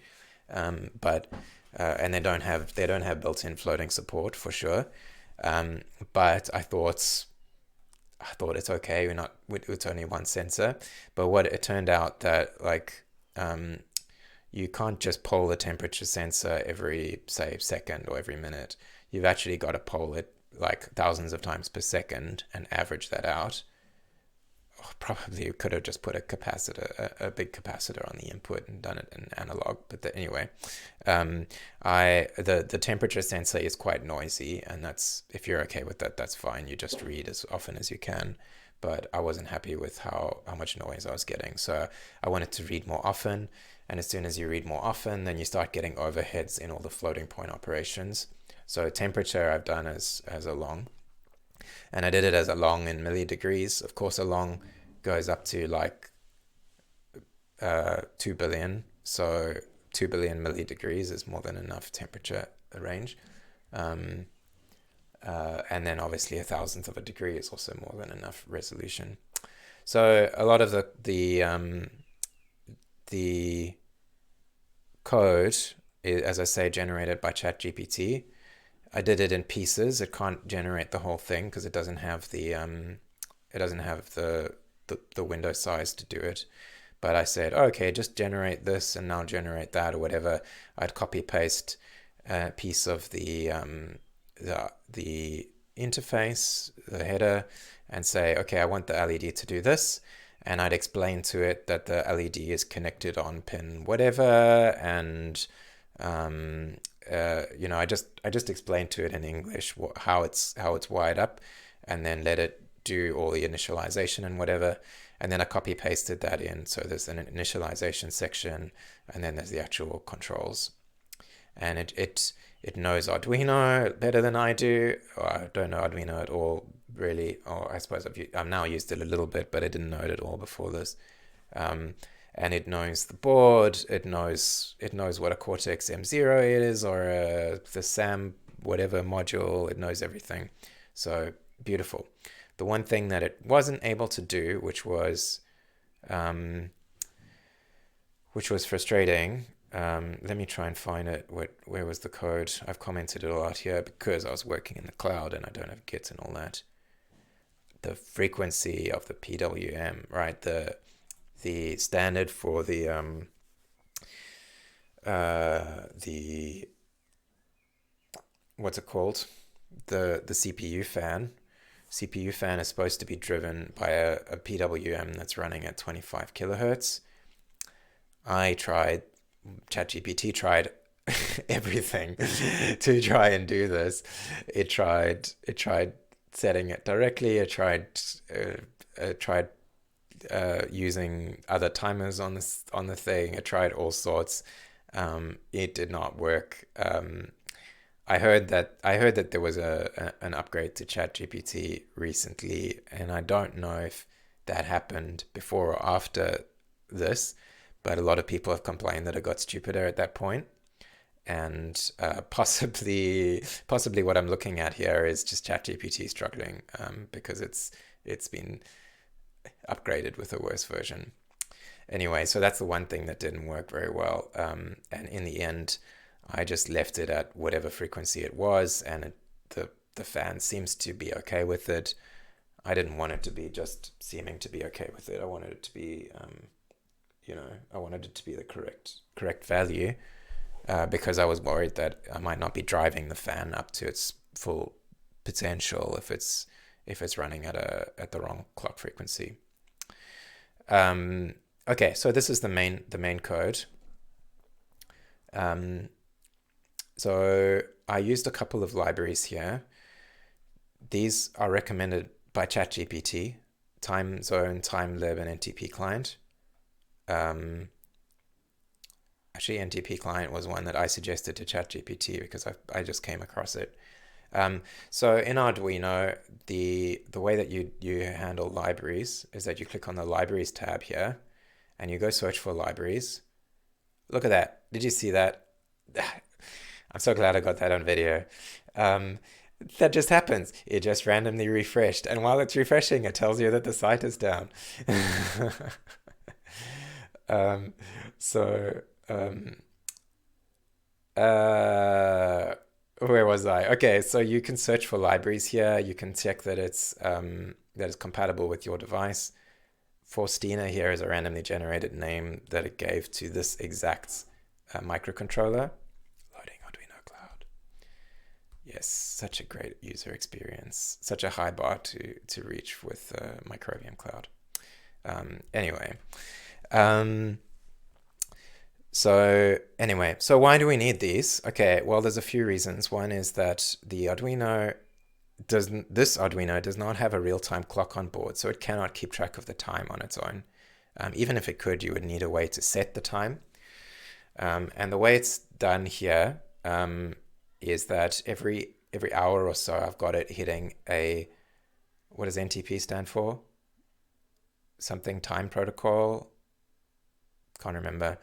but and they don't have built-in floating support for sure. But I thought it's okay. It's only one sensor, but what it turned out that you can't just poll the temperature sensor every, say, second or every minute. You've actually got to poll it like thousands of times per second and average that out. Probably you could have just put a big capacitor on the input and done it in analog. But anyway, the temperature sensor is quite noisy, and that's, if you're okay with that, that's fine. You just read as often as you can. But I wasn't happy with how much noise I was getting, so I wanted to read more often. And as soon as you read more often, then you start getting overheads in all the floating point operations. So temperature I've done as a long. And I did it as a long in millidegrees. Of course, a long goes up to like 2 billion. So 2 billion millidegrees is more than enough temperature range. And then obviously a thousandth of a degree is also more than enough resolution. So a lot of the code is, as I say, generated by ChatGPT. I did it in pieces. It can't generate the whole thing because it doesn't have the window size to do it. But I said, okay, just generate this and now generate that or whatever. I'd copy paste a piece of the interface, the header, and say, okay, I want the LED to do this. And I'd explain to it that the LED is connected on pin whatever, and I just explained to it in English how it's wired up, and then let it do all the initialization and whatever, and then I copy pasted that in. So there's an initialization section, and then there's the actual controls, and it knows Arduino better than I do. I don't know Arduino at all, really. Or I suppose I've now used it a little bit, but I didn't know it at all before this. And it knows the board. It knows what a Cortex M0 is, or the SAM whatever module. It knows everything. So beautiful. The one thing that it wasn't able to do, which was frustrating. Let me try and find it. Where was the code? I've commented it a lot here because I was working in the cloud and I don't have Git and all that. The frequency of the PWM, right? The standard for the what's it called? The CPU fan. CPU fan is supposed to be driven by a PWM that's running at 25 kilohertz. ChatGPT tried everything to try and do this. It tried setting it directly. It tried using other timers on the thing. It tried all sorts. It did not work. I heard that there was an upgrade to ChatGPT recently, and I don't know if that happened before or after this, but a lot of people have complained that it got stupider at that point. And possibly what I'm looking at here is just ChatGPT struggling because it's been upgraded with a worse version. Anyway, so that's the one thing that didn't work very well. And in the end, I just left it at whatever frequency it was, and the fan seems to be okay with it. I didn't want it to be just seeming to be okay with it. I wanted it to be, I wanted it to be the correct value, because I was worried that I might not be driving the fan up to its full potential if it's running at the wrong clock frequency. Okay, so this is the main code. So I used a couple of libraries here. These are recommended by ChatGPT: TimeZone, TimeLib, and NTP Client. Actually, NTP Client was one that I suggested to ChatGPT because I just came across it. So in Arduino, the way that you handle libraries is that you click on the Libraries tab here, and you go search for libraries. Look at that. Did you see that? I'm so glad I got that on video. That just happens. It just randomly refreshed, and while it's refreshing, it tells you that the site is down. um, so, where was I? Okay, so you can search for libraries here. You can check that it's compatible with your device. Faustina here is a randomly generated name that it gave to this exact microcontroller. Loading Arduino Cloud. Yes, such a great user experience. Such a high bar to reach with Microbiome Cloud. Anyway. So why do we need these? Okay, well, there's a few reasons. One is that this Arduino does not have a real-time clock on board, so it cannot keep track of the time on its own. Even if it could, you would need a way to set the time. And the way it's done here is that every hour or so, I've got it hitting what does NTP stand for? Something time protocol. Can't remember.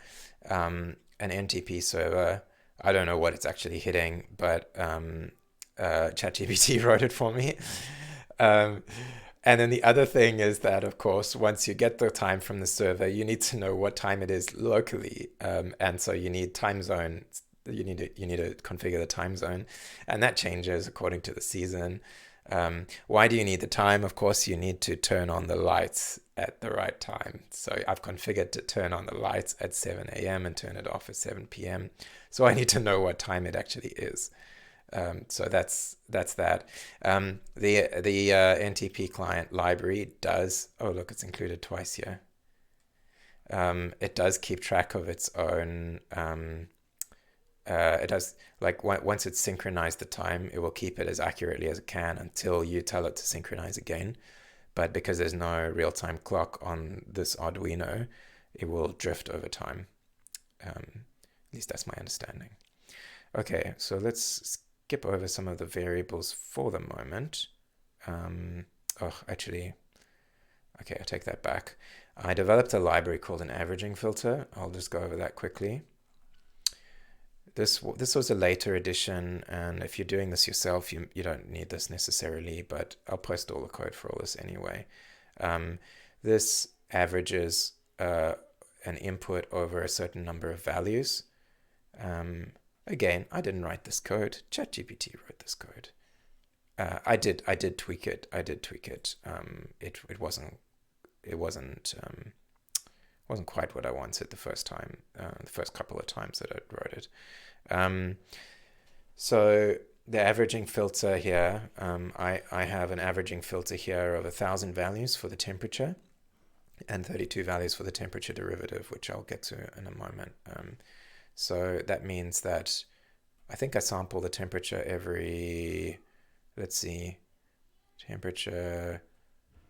An NTP server. I don't know what it's actually hitting, but ChatGPT wrote it for me. Um, and then the other thing is that, of course, once you get the time from the server, you need to know what time it is locally, and so you need time zone. You need to configure the time zone, and that changes according to the season. Why do you need the time? Of course, you need to turn on the lights at the right time. So I've configured to turn on the lights at 7 a.m. and turn it off at 7 p.m. So I need to know what time it actually is. So that's that. The NTP client library does. Oh, look, it's included twice here. It does keep track of its own. It does, like, once it's synchronized the time, it will keep it as accurately as it can until you tell it to synchronize again. But because there's no real-time clock on this Arduino, it will drift over time. At least that's my understanding. Okay, so let's skip over some of the variables for the moment. Actually, okay, I take that back. I developed a library called an averaging filter. I'll just go over that quickly. This was a later edition, and if you're doing this yourself, you don't need this necessarily, but I'll post all the code for all this anyway. This averages an input over a certain number of values. Again, I didn't write this code. ChatGPT wrote this code. I did tweak it. It wasn't quite what I wanted the first time, the first couple of times that I wrote it. So the averaging filter here, I have an averaging filter here of 1,000 values for the temperature and 32 values for the temperature derivative, which I'll get to in a moment. So that means that I think I sample the temperature every, let's see, temperature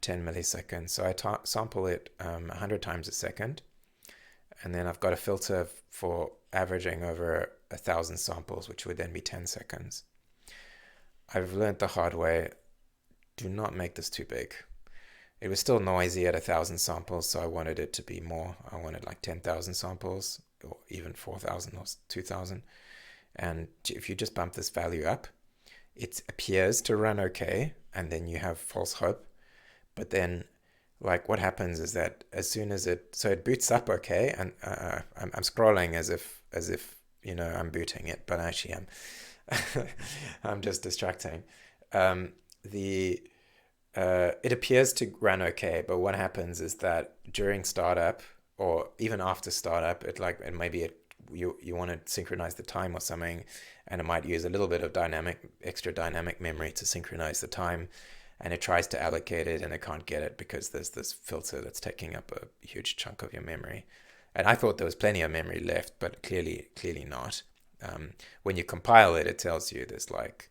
10 milliseconds. So I sample it 100 times a second. And then I've got a filter for averaging over 1,000 samples, which would then be 10 seconds. I've learned the hard way, do not make this too big. It was still noisy at 1,000 samples, so I wanted it to be more. I wanted like 10,000 samples, or even 4,000 or 2,000. And if you just bump this value up, it appears to run okay, and then you have false hope. But then, like, what happens is that as soon as it boots up okay, and I'm scrolling as if I'm booting it, but actually I'm just distracting. It appears to run okay, but what happens is that during startup or even after startup, you want to synchronize the time or something, and it might use a little bit of extra dynamic memory to synchronize the time, and it tries to allocate it and it can't get it because there's this filter that's taking up a huge chunk of your memory. And I thought there was plenty of memory left, but clearly not. When you compile it, it tells you there's like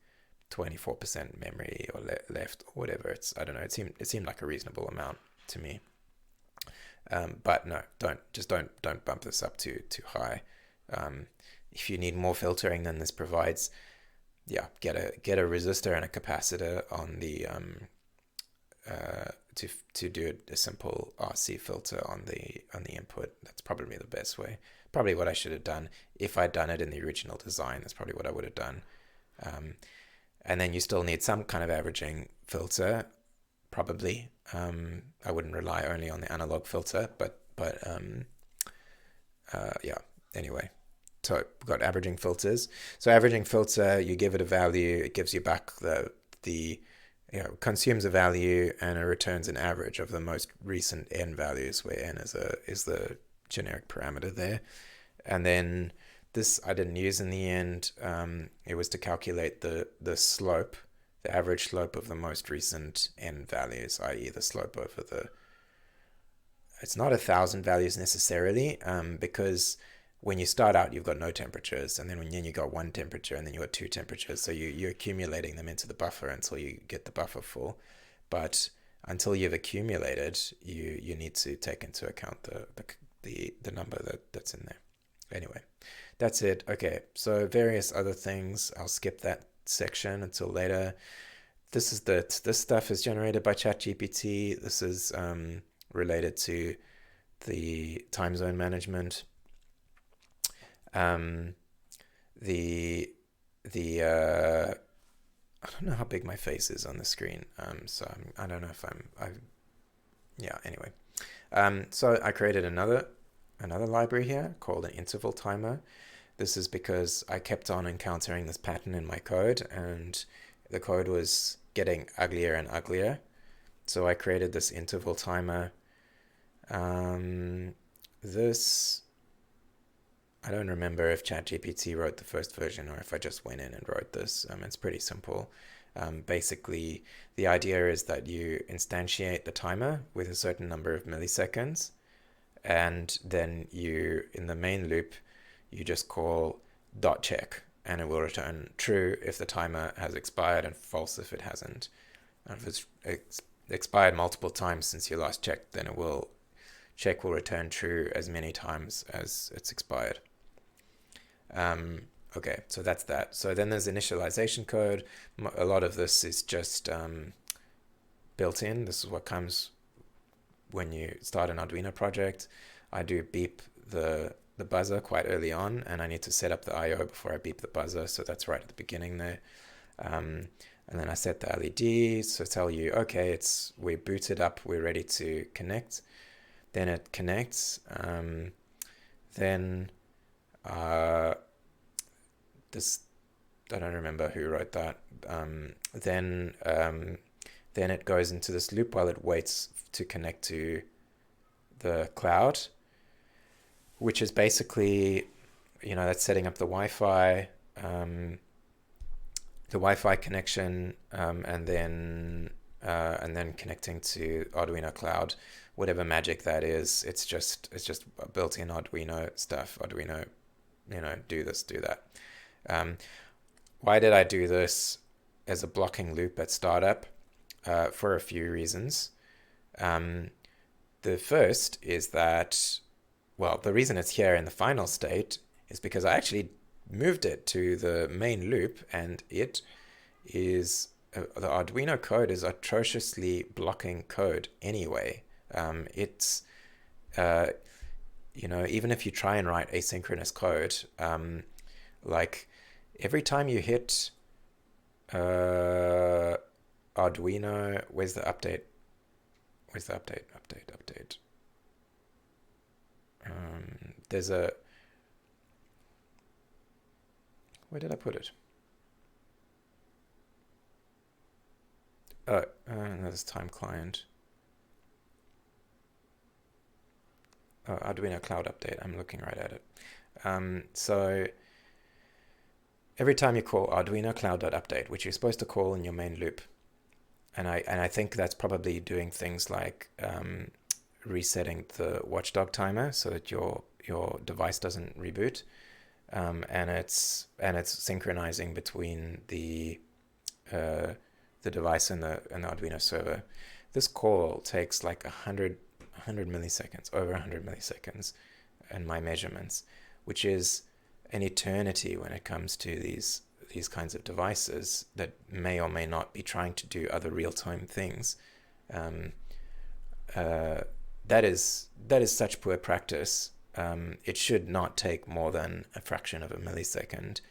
24% memory or left or whatever. I don't know. It seemed like a reasonable amount to me. But no, don't bump this up too high. If you need more filtering than this provides, get a resistor and a capacitor on the to do a simple RC filter on the input. That's probably the best way. Probably what I should have done if I'd done it in the original design. That's probably what I would have done. And then you still need some kind of averaging filter, probably. I wouldn't rely only on the analog filter, but anyway. So we've got averaging filters. So averaging filter, you give it a value, it gives you back consumes a value, and it returns an average of the most recent n values, where n is the generic parameter there. And then this I didn't use in the end. It was to calculate the slope, the average slope of the most recent n values, i.e. the slope over it's not 1,000 values necessarily, because when you start out, you've got no temperatures, and then you got one temperature, and then you got two temperatures. So you're accumulating them into the buffer until you get the buffer full. But until you've accumulated, you need to take into account the number that's in there. Anyway, that's it. Okay, so various other things. I'll skip that section until later. This stuff is generated by ChatGPT. This is related to the time zone management. The I don't know how big my face is on the screen. So I don't know if yeah, anyway. So I created another library here called an interval timer. This is because I kept on encountering this pattern in my code, and the code was getting uglier and uglier. So I created this interval timer. This, I don't remember if ChatGPT wrote the first version or if I just went in and wrote this. It's pretty simple. Basically, the idea is that you instantiate the timer with a certain number of milliseconds, and then in the main loop, you just call dot check, and it will return true if the timer has expired and false if it hasn't. And if it's expired multiple times since you last checked, then check will return true as many times as it's expired. Okay, so that's that. So then there's initialization code. A lot of this is just built in. This is what comes when you start an Arduino project. I do beep the buzzer quite early on, and I need to set up the I/O before I beep the buzzer, so that's right at the beginning there. And then I set the LED, so tell you, okay, we're booted up, we're ready to connect. Then it connects. Then this, I don't remember who wrote that. Then it goes into this loop while it waits to connect to the cloud, which is basically, that's setting up the Wi-Fi, connection, and then connecting to Arduino Cloud, whatever magic that is. It's just built-in Arduino stuff. Arduino, do this, do that. Why did I do this as a blocking loop at startup? For a few reasons. The first is that, well, the reason it's here in the final state is because I actually moved it to the main loop, and it is the Arduino code is atrociously blocking code anyway. It's even if you try and write asynchronous code, like every time you hit Arduino, where's the update? Where's the update? Update. There's a, where did I put it? Oh, there's time client. Oh, Arduino Cloud update. I'm looking right at it. So every time you call Arduino Cloud.update, which you're supposed to call in your main loop, and I think that's probably doing things like resetting the watchdog timer so that your device doesn't reboot, and it's synchronizing between the device and the Arduino server. This call takes like 100 milliseconds, over 100 milliseconds, in my measurements, which is an eternity when it comes to these kinds of devices that may or may not be trying to do other real-time things. That is such poor practice. It should not take more than a fraction of a millisecond.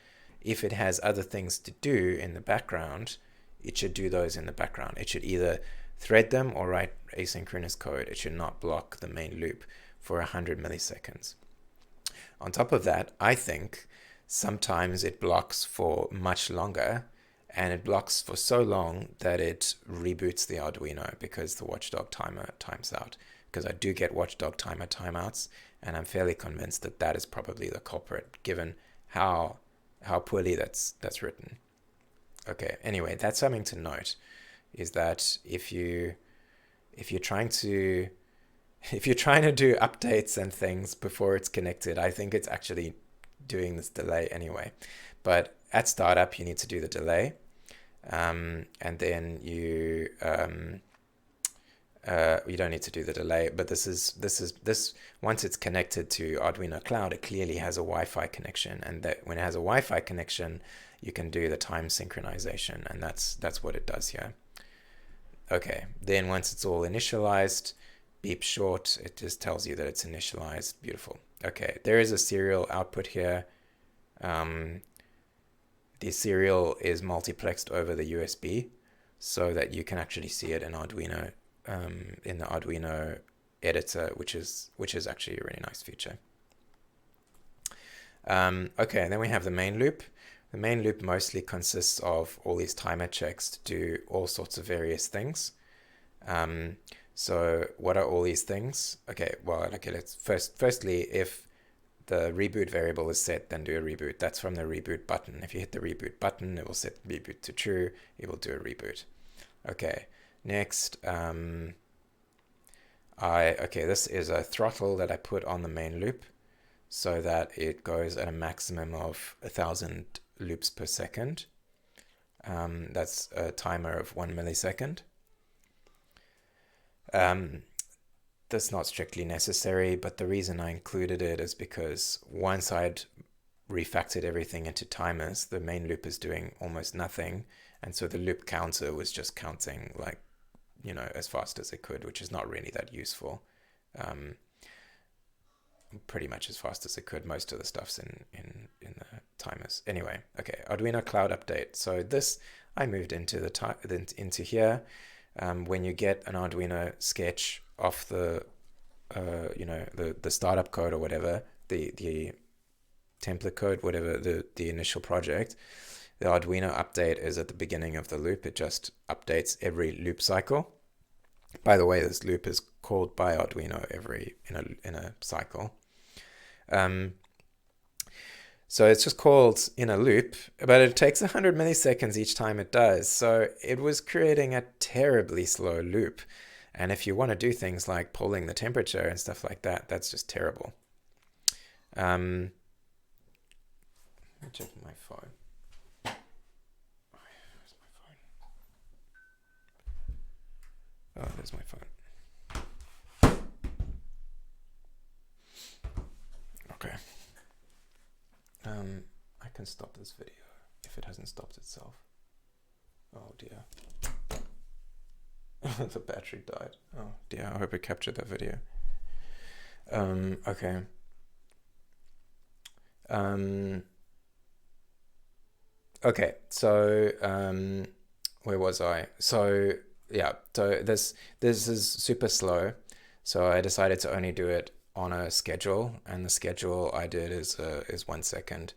If it has other things to do in the background, it should do those in the background. It should either thread them or write asynchronous code. It should not block the main loop for 100 milliseconds. On top of that, I think sometimes it blocks for much longer, and it blocks for so long that it reboots the Arduino because the watchdog timer times out. Because I do get watchdog timer timeouts, and I'm fairly convinced that that is probably the culprit, given how poorly that's written. Okay, anyway, that's something to note, is that if you're trying to do updates and things before it's connected, I think it's actually doing this delay anyway. But at startup, you need to do the delay, and then you don't need to do the delay. But this once it's connected to Arduino Cloud, it clearly has a Wi-Fi connection, and that when it has a Wi-Fi connection, you can do the time synchronization, and that's what it does here. Okay, then once it's all initialized, beep short, it just tells you that it's initialized. Beautiful. Okay, there is a serial output here. the serial is multiplexed over the USB so that you can actually see it in Arduino, in the Arduino editor, which is actually a really nice feature. Okay, then we have the main loop. The main loop mostly consists of all these timer checks to do all sorts of various things. So what are all these things? Okay, well, okay, let's firstly, if the reboot variable is set, then do a reboot. That's from the reboot button. If you hit the reboot button, it will set reboot to true. It will do a reboot. Okay, next, okay, this is a throttle that I put on the main loop so that it goes at a maximum of 1,000 loops per second. That's a timer of 1 millisecond. That's not strictly necessary, but the reason I included it is because once I'd refactored everything into timers, the main loop is doing almost nothing, and so the loop counter was just counting like, you know, as fast as it could, which is not really that useful. Pretty much as fast as it could. Most of the stuff's in the timers. Anyway, okay, Arduino Cloud Update. So this I moved into into here. When you get an Arduino sketch off the you know, the startup code or whatever, the template code, whatever the initial project, the Arduino update is at the beginning of the loop. It just updates every loop cycle. By the way, this loop is called by Arduino in a cycle. So it's just called in a loop, but it takes 100 milliseconds each time it does. So it was creating a terribly slow loop. And if you want to do things like polling the temperature and stuff like that, that's just terrible. Let me check my phone. Where's my phone? Oh, there's my phone. Okay. I can stop this video if it hasn't stopped itself. Oh dear. The battery died. Oh dear, I hope it captured that video. Okay. Okay, so where was I? So yeah, so this is super slow. So I decided to only do it on a schedule, and the schedule I did is 1 second.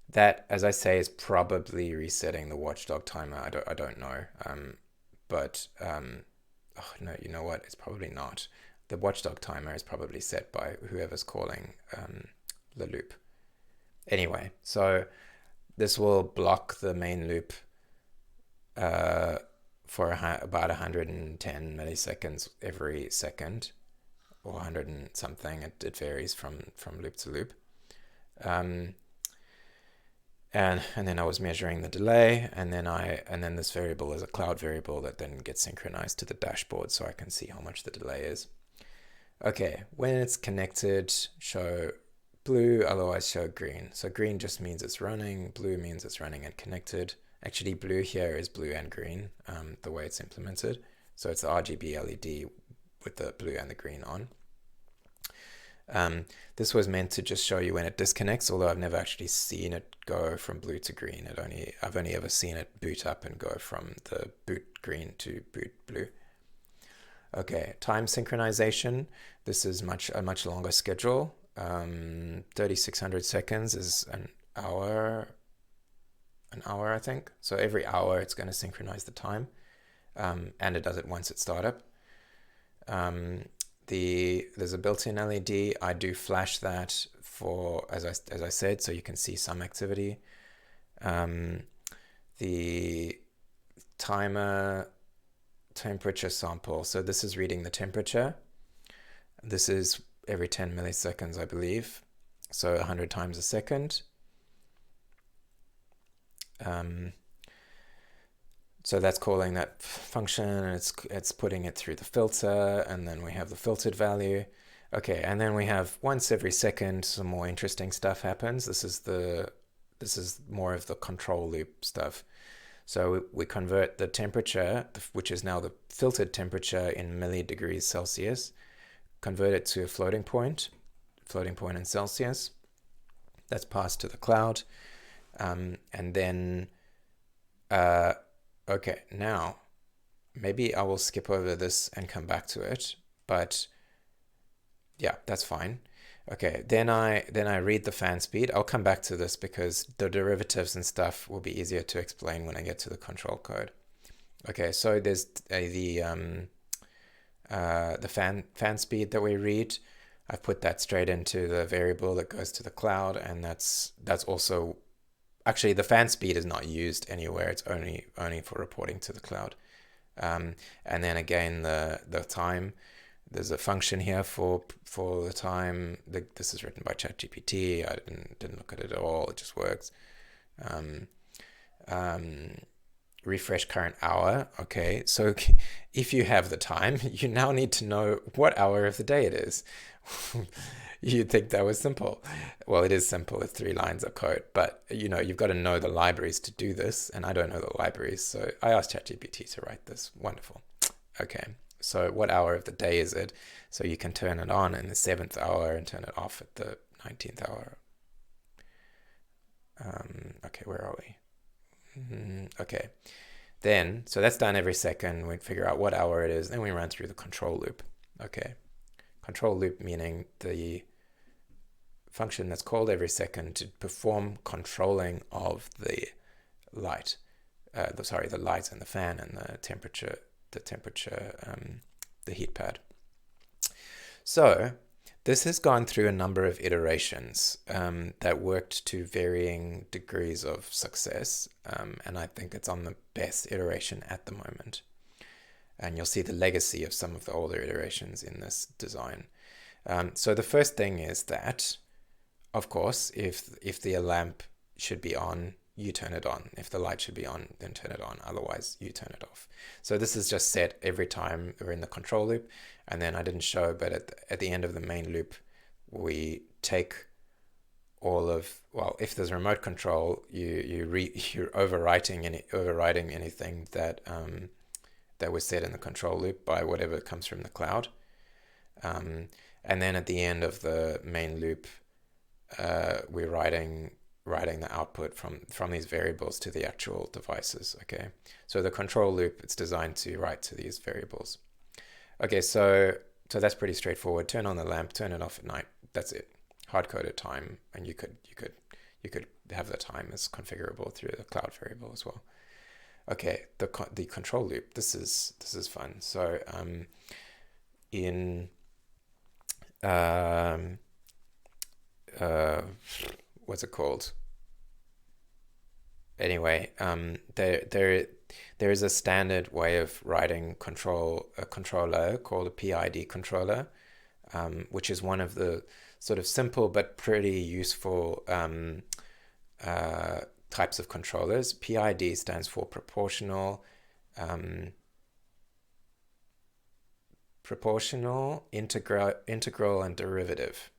That, as I say, is probably resetting the watchdog timer. I don't know. But oh no, you know what? It's probably not. The watchdog timer is probably set by whoever's calling the loop. Anyway, so this will block the main loop for about 110 milliseconds every second, or 100 and something. It varies from loop to loop. And then I was measuring the delay, and then this variable is a cloud variable that then gets synchronized to the dashboard so I can see how much the delay is. Okay, when it's connected, show blue, otherwise show green. So green just means it's running, blue means it's running and connected. Actually, blue here is blue and green, the way it's implemented. So it's the RGB LED with the blue and the green on. This was meant to just show you when it disconnects, although I've never actually seen it go from blue to green. I've only ever seen it boot up and go from the boot green to boot blue. Okay, time synchronization. This is a much longer schedule. 3,600 seconds is an hour, I think. So every hour it's going to synchronize the time, and it does it once at startup. There's a built-in LED. I do flash that for, as I said, so you can see some activity. The timer temperature sample. So this is reading the temperature. This is every 10 milliseconds, I believe. So 100 times a second. So that's calling that function, and it's putting it through the filter, and then we have the filtered value. Okay, and then we have once every second some more interesting stuff happens. This is more of the control loop stuff. So we convert the temperature, which is now the filtered temperature in milli-degrees Celsius, convert it to a floating point in Celsius. That's passed to the cloud. And then, okay, now maybe I will skip over this and come back to it, but yeah, that's fine. Okay, then I read the fan speed. I'll come back to this because the derivatives and stuff will be easier to explain when I get to the control code. Okay, so there's the fan speed that we read. I've put that straight into the variable that goes to the cloud, and that's also actually the fan speed is not used anywhere. It's only for reporting to the cloud. And then again the time. There's a function here for the time. This is written by ChatGPT. I didn't look at it at all. It just works. Um, refresh current hour. Okay, so if you have the time, you now need to know what hour of the day it is. You'd think that was simple. Well, it is simple with 3 lines of code, but you've got to know the libraries to do this, and I don't know the libraries, so I asked ChatGPT to write this. Wonderful. Okay, so what hour of the day is it? So you can turn it on in the 7th hour and turn it off at the 19th hour. Okay, where are we? Okay, then, so that's done every second. We figure out what hour it is, then we run through the control loop. Okay, control loop meaning the function that's called every second to perform controlling of the light. The lights and the fan and the temperature, the heat pad. So this has gone through a number of iterations that worked to varying degrees of success, and I think it's on the best iteration at the moment. And you'll see the legacy of some of the older iterations in this design. So the first thing is that, of course, if the lamp should be on, you turn it on. If the light should be on, then turn it on. Otherwise, you turn it off. So this is just set every time we're in the control loop. And then I didn't show, but at the end of the main loop, we take all of, well, if there's remote control, you're overwriting anything that was set in the control loop by whatever comes from the cloud. And then at the end of the main loop, we're writing the output from these variables to the actual devices. Okay, so the control loop, it's designed to write to these variables. Okay, so that's pretty straightforward. Turn on the lamp, turn it off at night. That's it. Hard-coded time, and you could have the time as configurable through the cloud variable as well. Okay, the control loop. This is fun. So in what's it called? Anyway, there is a standard way of writing a controller called a PID controller, which is one of the sort of simple but pretty useful types of controllers. PID stands for proportional, integral, and derivative,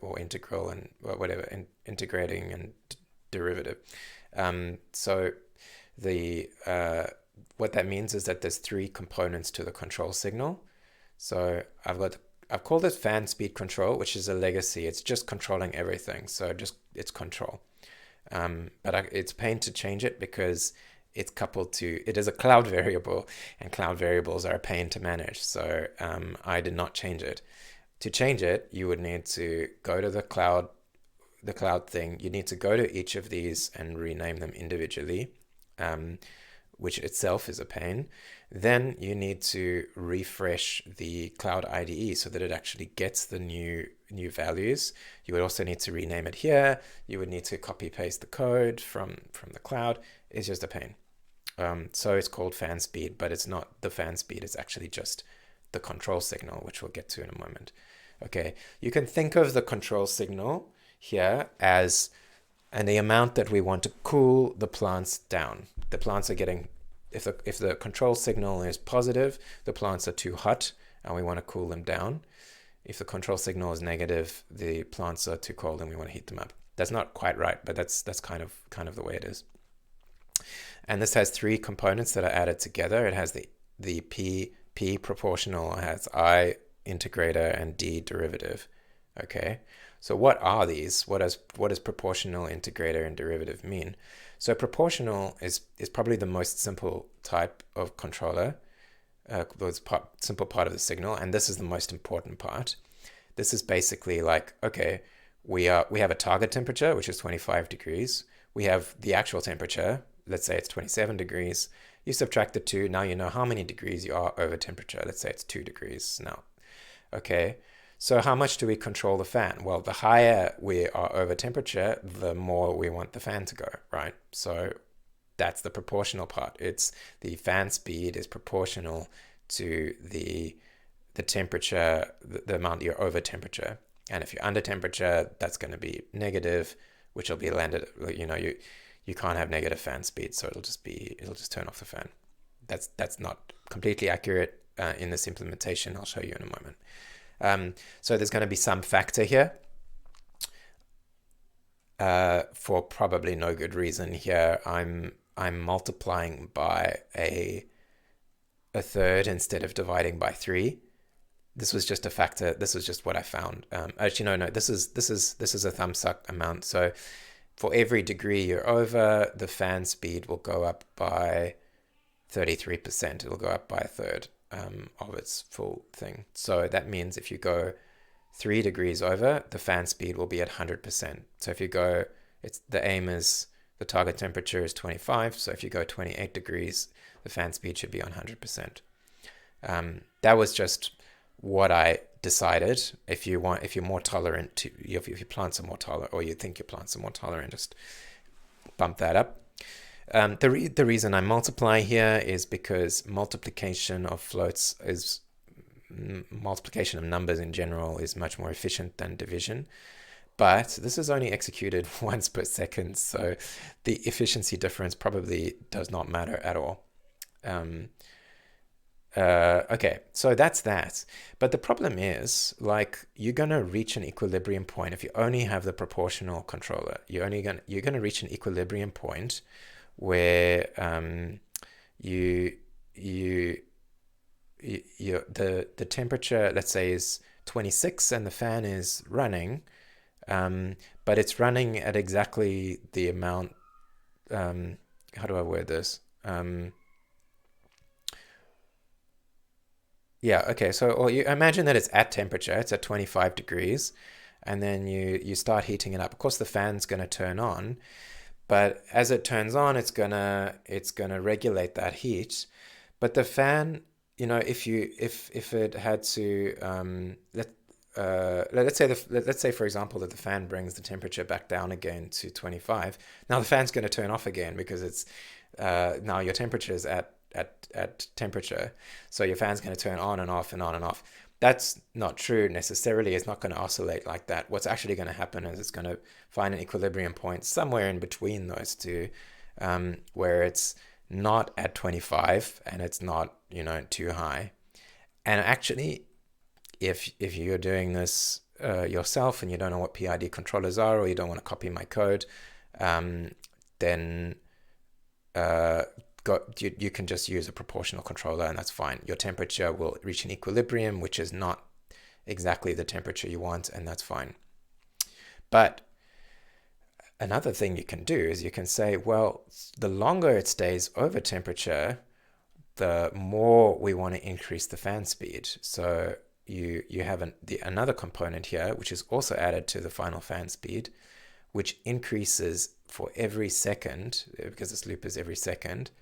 or integral and whatever, integrating and derivative. So the what that means is that there's 3 components to the control signal. So I've called it fan speed control, which is a legacy. It's just controlling everything. So it's control. But it's a pain to change it because it's coupled to, it is a cloud variable, and cloud variables are a pain to manage. So I did not change it. To change it, you would need to go to the cloud thing. You need to go to each of these and rename them individually, which itself is a pain. Then you need to refresh the cloud IDE so that it actually gets the new values. You would also need to rename it here. You would need to copy paste the code from the cloud. It's just a pain. So it's called fan speed, but it's not the fan speed. It's actually just the control signal, which we'll get to in a moment. Okay, you can think of the control signal here as the amount that we want to cool the plants down. The plants are getting, if the control signal is positive, the plants are too hot and we want to cool them down. If the control signal is negative, the plants are too cold and we want to heat them up. That's not quite right, but that's kind of the way it is. And this has 3 components that are added together. It has the P proportional, it has I integrator, and D derivative. Okay, So what are these? What does proportional, integrator, and derivative mean? So proportional is probably the most simple type of controller, simple part of the signal, and this is the most important part. This is basically like, okay, we have a target temperature, which is 25 degrees. We have the actual temperature, let's say it's 27 degrees. You subtract the two, now you know how many degrees you are over temperature. Let's say it's 2 degrees now. Okay, so how much do we control the fan? Well, the higher we are over temperature, the more we want the fan to go, right? So that's the proportional part. It's the fan speed is proportional to the temperature, the amount you're over temperature. And if you're under temperature, that's going to be negative, which will be landed, you can't have negative fan speed, so it'll just turn off the fan. That's not completely accurate in this implementation. I'll show you in a moment. So there's going to be some factor here for probably no good reason here. I'm multiplying by a third instead of dividing by 3. This was just a factor. This was just what I found. Actually, no. This is a thumb suck amount. So for every degree you're over, the fan speed will go up by 33%. It'll go up by a third of its full thing. So that means if you go 3 degrees over, the fan speed will be at 100%. So if you go, the aim is the target temperature is 25. So if you go 28 degrees, the fan speed should be on 100%. That was just what I decided. If you're more tolerant to, if your plants are more tolerant, or you think your plants are more tolerant, just bump that up. The reason I multiply here is because multiplication of floats is multiplication of numbers in general is much more efficient than division. But this is only executed once per second, so the efficiency difference probably does not matter at all. Okay, so that's that. But the problem is, like, you're gonna reach an equilibrium point if you only have the proportional controller. You're gonna reach an equilibrium point where the temperature, let's say, is 26 and the fan is running, but it's running at exactly the amount. How do I word this? Yeah, okay, so or you imagine that it's at temperature, it's at 25 degrees, and then you start heating it up. Of course, the fan's going to turn on, but as it turns on, it's gonna regulate that heat. But the fan, if it had to let's say for example that the fan brings the temperature back down again to 25. Now the fan's going to turn off again because it's now your temperature is at temperature, so your fan's going to turn on and off and on and off. That's not true necessarily. It's not going to oscillate like that. What's actually going to happen is it's going to find an equilibrium point somewhere in between those two, where it's not at 25 and it's not too high. And actually, if you're doing this yourself and you don't know what PID controllers are, or you don't want to copy my code, then you can just use a proportional controller and that's fine. Your temperature will reach an equilibrium, which is not exactly the temperature you want, and that's fine. But another thing you can do is you can say, well, the longer it stays over temperature, the more we want to increase the fan speed. So you have another component here, which is also added to the final fan speed, which increases for every second, because this loop is every second,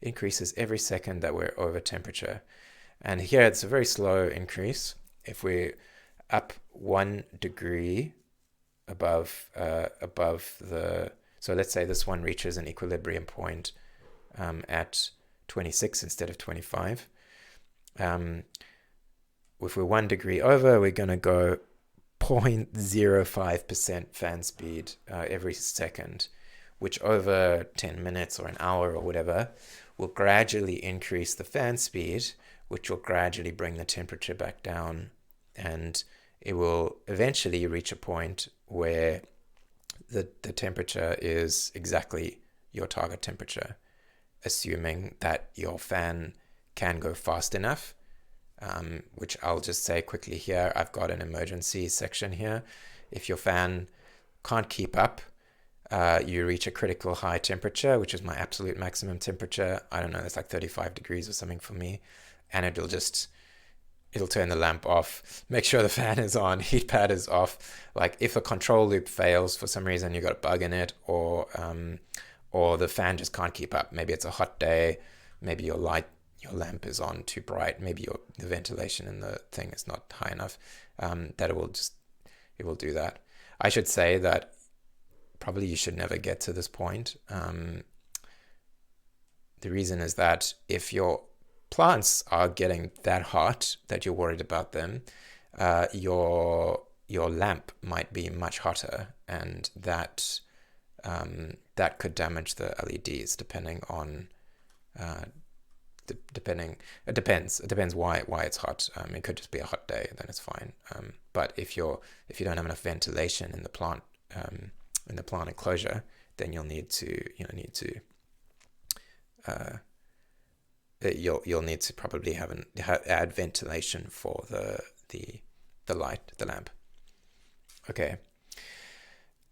increases every second that we're over temperature. And here it's a very slow increase. If we're up 1 degree above the, so let's say this one reaches an equilibrium point at 26 instead of 25. If we're 1 degree over, we're going to go 0.05% fan speed every second, which over 10 minutes or an hour or whatever will gradually increase the fan speed, which will gradually bring the temperature back down, and it will eventually reach a point where the temperature is exactly your target temperature, assuming that your fan can go fast enough, which I'll just say quickly here. I've got an emergency section here. if your fan can't keep up, you reach a critical high temperature, which is my absolute maximum temperature. I don't know, it's like 35 degrees or something for me. And it'll turn the lamp off, make sure the fan is on, heat pad is off. Like if a control loop fails for some reason, you got a bug in it, or the fan just can't keep up. Maybe it's a hot day, maybe your lamp is on too bright, maybe the ventilation in the thing is not high enough, that it will do that. I should say that probably you should never get to this point. The reason is that if your plants are getting that hot that you're worried about them, your lamp might be much hotter, and that could damage the LEDs depending on it depends why it's hot. It could just be a hot day, then it's fine. But if you don't have enough ventilation in the plant enclosure, then you'll need to you'll need to probably add ventilation for the lamp. Okay,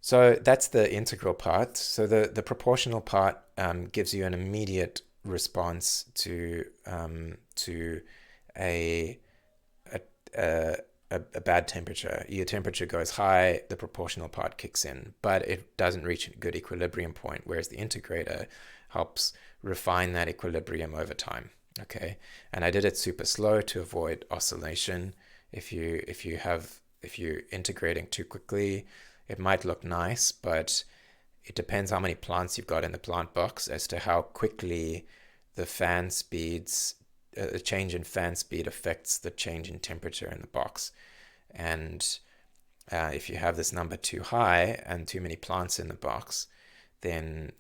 so that's the integral part. So the proportional part gives you an immediate response to a bad temperature. Your temperature goes high, the proportional part kicks in, but it doesn't reach a good equilibrium point, whereas the integrator helps refine that equilibrium over time. Okay, and I did it super slow to avoid oscillation. If you're integrating too quickly, it might look nice, but it depends how many plants you've got in the plant box as to how quickly the fan speeds, the change in fan speed affects the change in temperature in the box. And if you have this number too high and too many plants in the box, then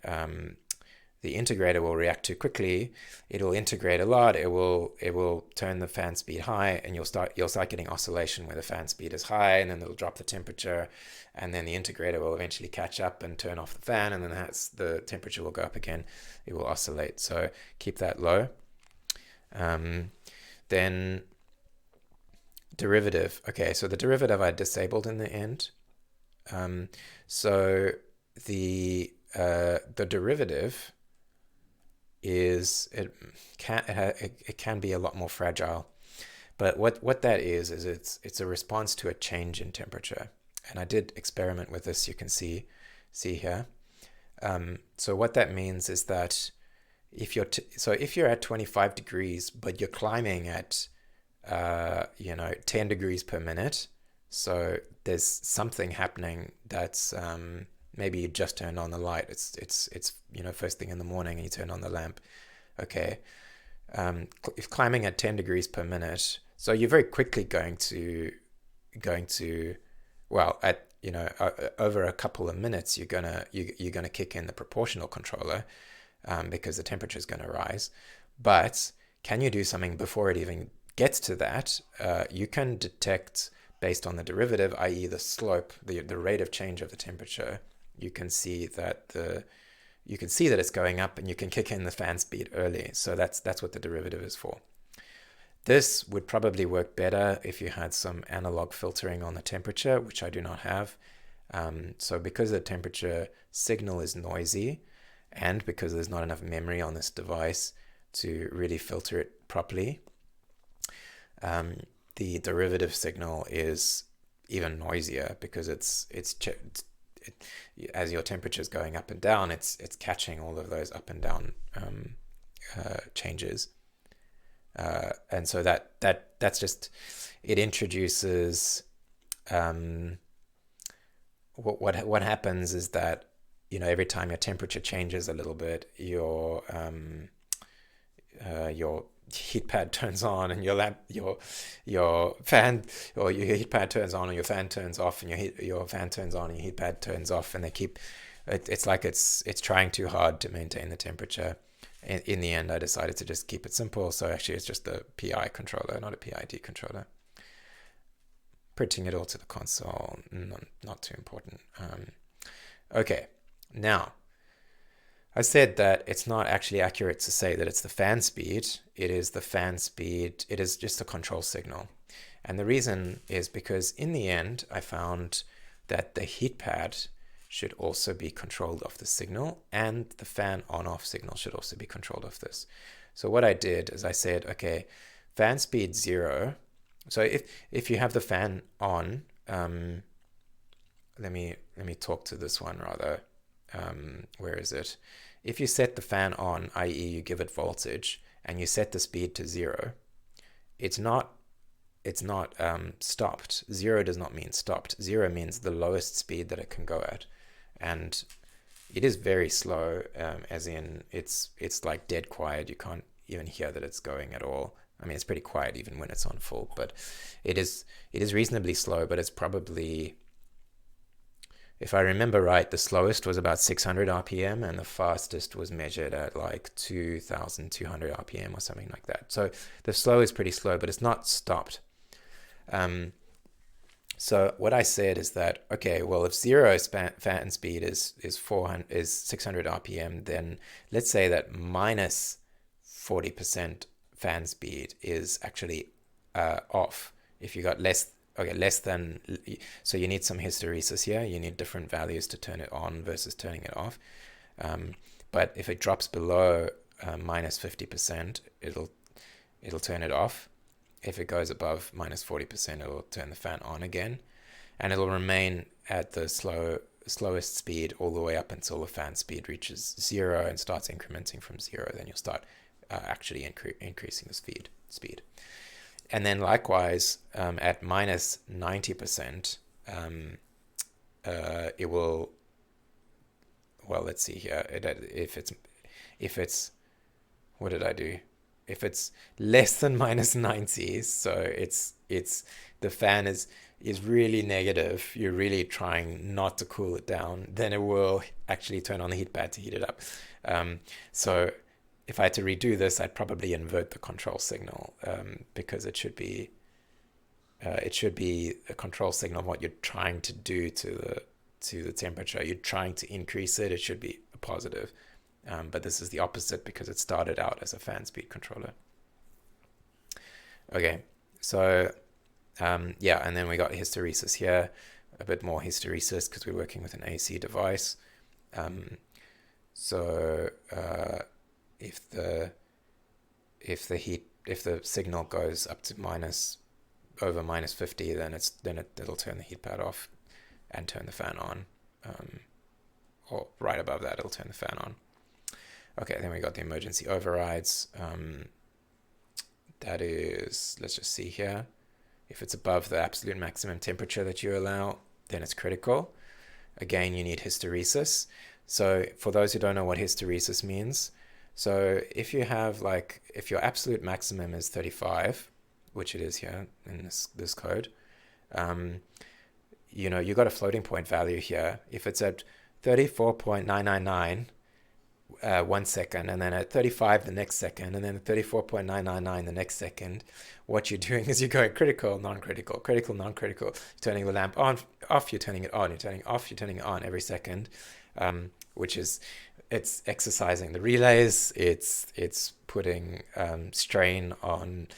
the integrator will react too quickly. It'll integrate a lot. It will turn the fan speed high, and you'll start getting oscillation where the fan speed is high, and then it'll drop the temperature, and then the integrator will eventually catch up and turn off the fan, and then the temperature will go up again. It will oscillate. So keep that low. Then derivative. Okay, so the derivative I disabled in the end. So the derivative it can be a lot more fragile, but what that is it's a response to a change in temperature, and I did experiment with this. You can see here. So what that means is that if you're at 25 degrees but you're climbing at 10 degrees per minute, so there's something happening that's maybe you just turned on the light. It's first thing in the morning and you turn on the lamp. Okay. If climbing at 10 degrees per minute, so you're very quickly going to over a couple of minutes you're gonna kick in the proportional controller, because the temperature is going to rise. But can you do something before it even gets to that? You can detect based on the derivative, i.e. the slope, the rate of change of the temperature. You can see that it's going up, and you can kick in the fan speed early. So that's what the derivative is for. This would probably work better if you had some analog filtering on the temperature, which I do not have. So because the temperature signal is noisy, and because there's not enough memory on this device to really filter it properly, the derivative signal is even noisier, because as your temperature is going up and down, it's catching all of those up and down changes, and so that's just, it introduces what happens is that every time your temperature changes a little bit, your heat pad turns on, and your heat pad turns on, and your fan turns off, and your fan turns on, and your heat pad turns off, and it's like it's trying too hard to maintain the temperature. In the end, I decided to just keep it simple. So actually, it's just a PI controller, not a PID controller. Printing it all to the console, not too important. Okay, now I said that it's not actually accurate to say that it's the fan speed. It is the fan speed. It is just a control signal. And the reason is because in the end, I found that the heat pad should also be controlled off the signal, and the fan on-off signal should also be controlled off this. So what I did is I said, okay, fan speed 0. So if you have the fan on, let me talk to this one rather. Where is it? If you set the fan on, i.e. you give it voltage, and you set the speed to 0, it's not stopped. 0 does not mean stopped. 0 means the lowest speed that it can go at, and it is very slow, as in it's like dead quiet. You can't even hear that it's going at all. I mean, it's pretty quiet even when it's on full, but it is reasonably slow. But it's probably, if I remember right, the slowest was about 600 RPM, and the fastest was measured at like 2,200 RPM or something like that. So the slow is pretty slow, but it's not stopped. So what I said is that, okay, well, if 0 fan speed is 600 RPM, then let's say that minus 40% fan speed is actually off. If you got less than, so you need some hysteresis here. You need different values to turn it on versus turning it off. But if it drops below minus 50%, it'll turn it off. If it goes above minus 40%, it'll turn the fan on again, and it'll remain at the slowest speed all the way up until the fan speed reaches 0 and starts incrementing from 0. Then you'll start actually increasing the speed. And then likewise, at minus 90%, it will, well, let's see here. If it's, what did I do? If it's less than minus 90, so it's the fan is really negative, you're really trying not to cool it down, then it will actually turn on the heat pad to heat it up. So if I had to redo this, I'd probably invert the control signal, because it should be a control signal of what you're trying to do to the temperature. You're trying to increase it. It should be a positive. But this is the opposite because it started out as a fan speed controller. Okay, so yeah, and then we got hysteresis here, a bit more hysteresis because we're working with an AC device. So if the signal goes up to over minus 50, then it'll turn the heat pad off and turn the fan on, or right above that it'll turn the fan on. Okay, then we got the emergency overrides. That is, let's just see here. If it's above the absolute maximum temperature that you allow, then it's critical. Again, you need hysteresis. So for those who don't know what hysteresis means, so if you have if your absolute maximum is 35, which it is here in this code, you got a floating point value here. If it's at 34.999, 1 second, and then at 35 the next second, and then at 34.999 the next second, what you're doing is you're going critical, non-critical, critical, non-critical. You're turning the lamp on, off, you're turning it on, you're turning it off, you're turning it on every second, which is, it's exercising the relays, it's putting strain on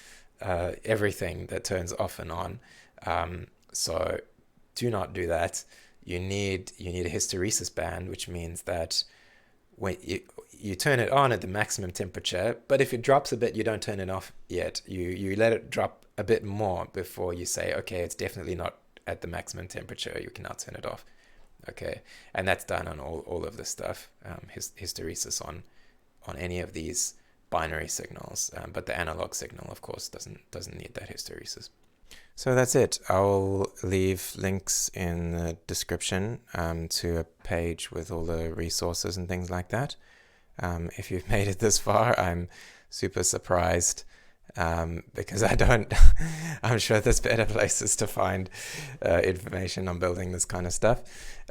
everything that turns off and on. So do not do that. You need a hysteresis band, which means that when you turn it on at the maximum temperature, but if it drops a bit, you don't turn it off yet. You let it drop a bit more before you say, okay, it's definitely not at the maximum temperature, you can now turn it off. Okay, and that's done on all of this stuff, hysteresis on any of these binary signals, but the analog signal, of course, doesn't need that hysteresis. So that's it. I'll leave links in the description to a page with all the resources and things like that. If you've made it this far, I'm super surprised because I'm sure there's better places to find information on building this kind of stuff.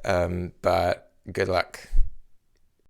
But good luck.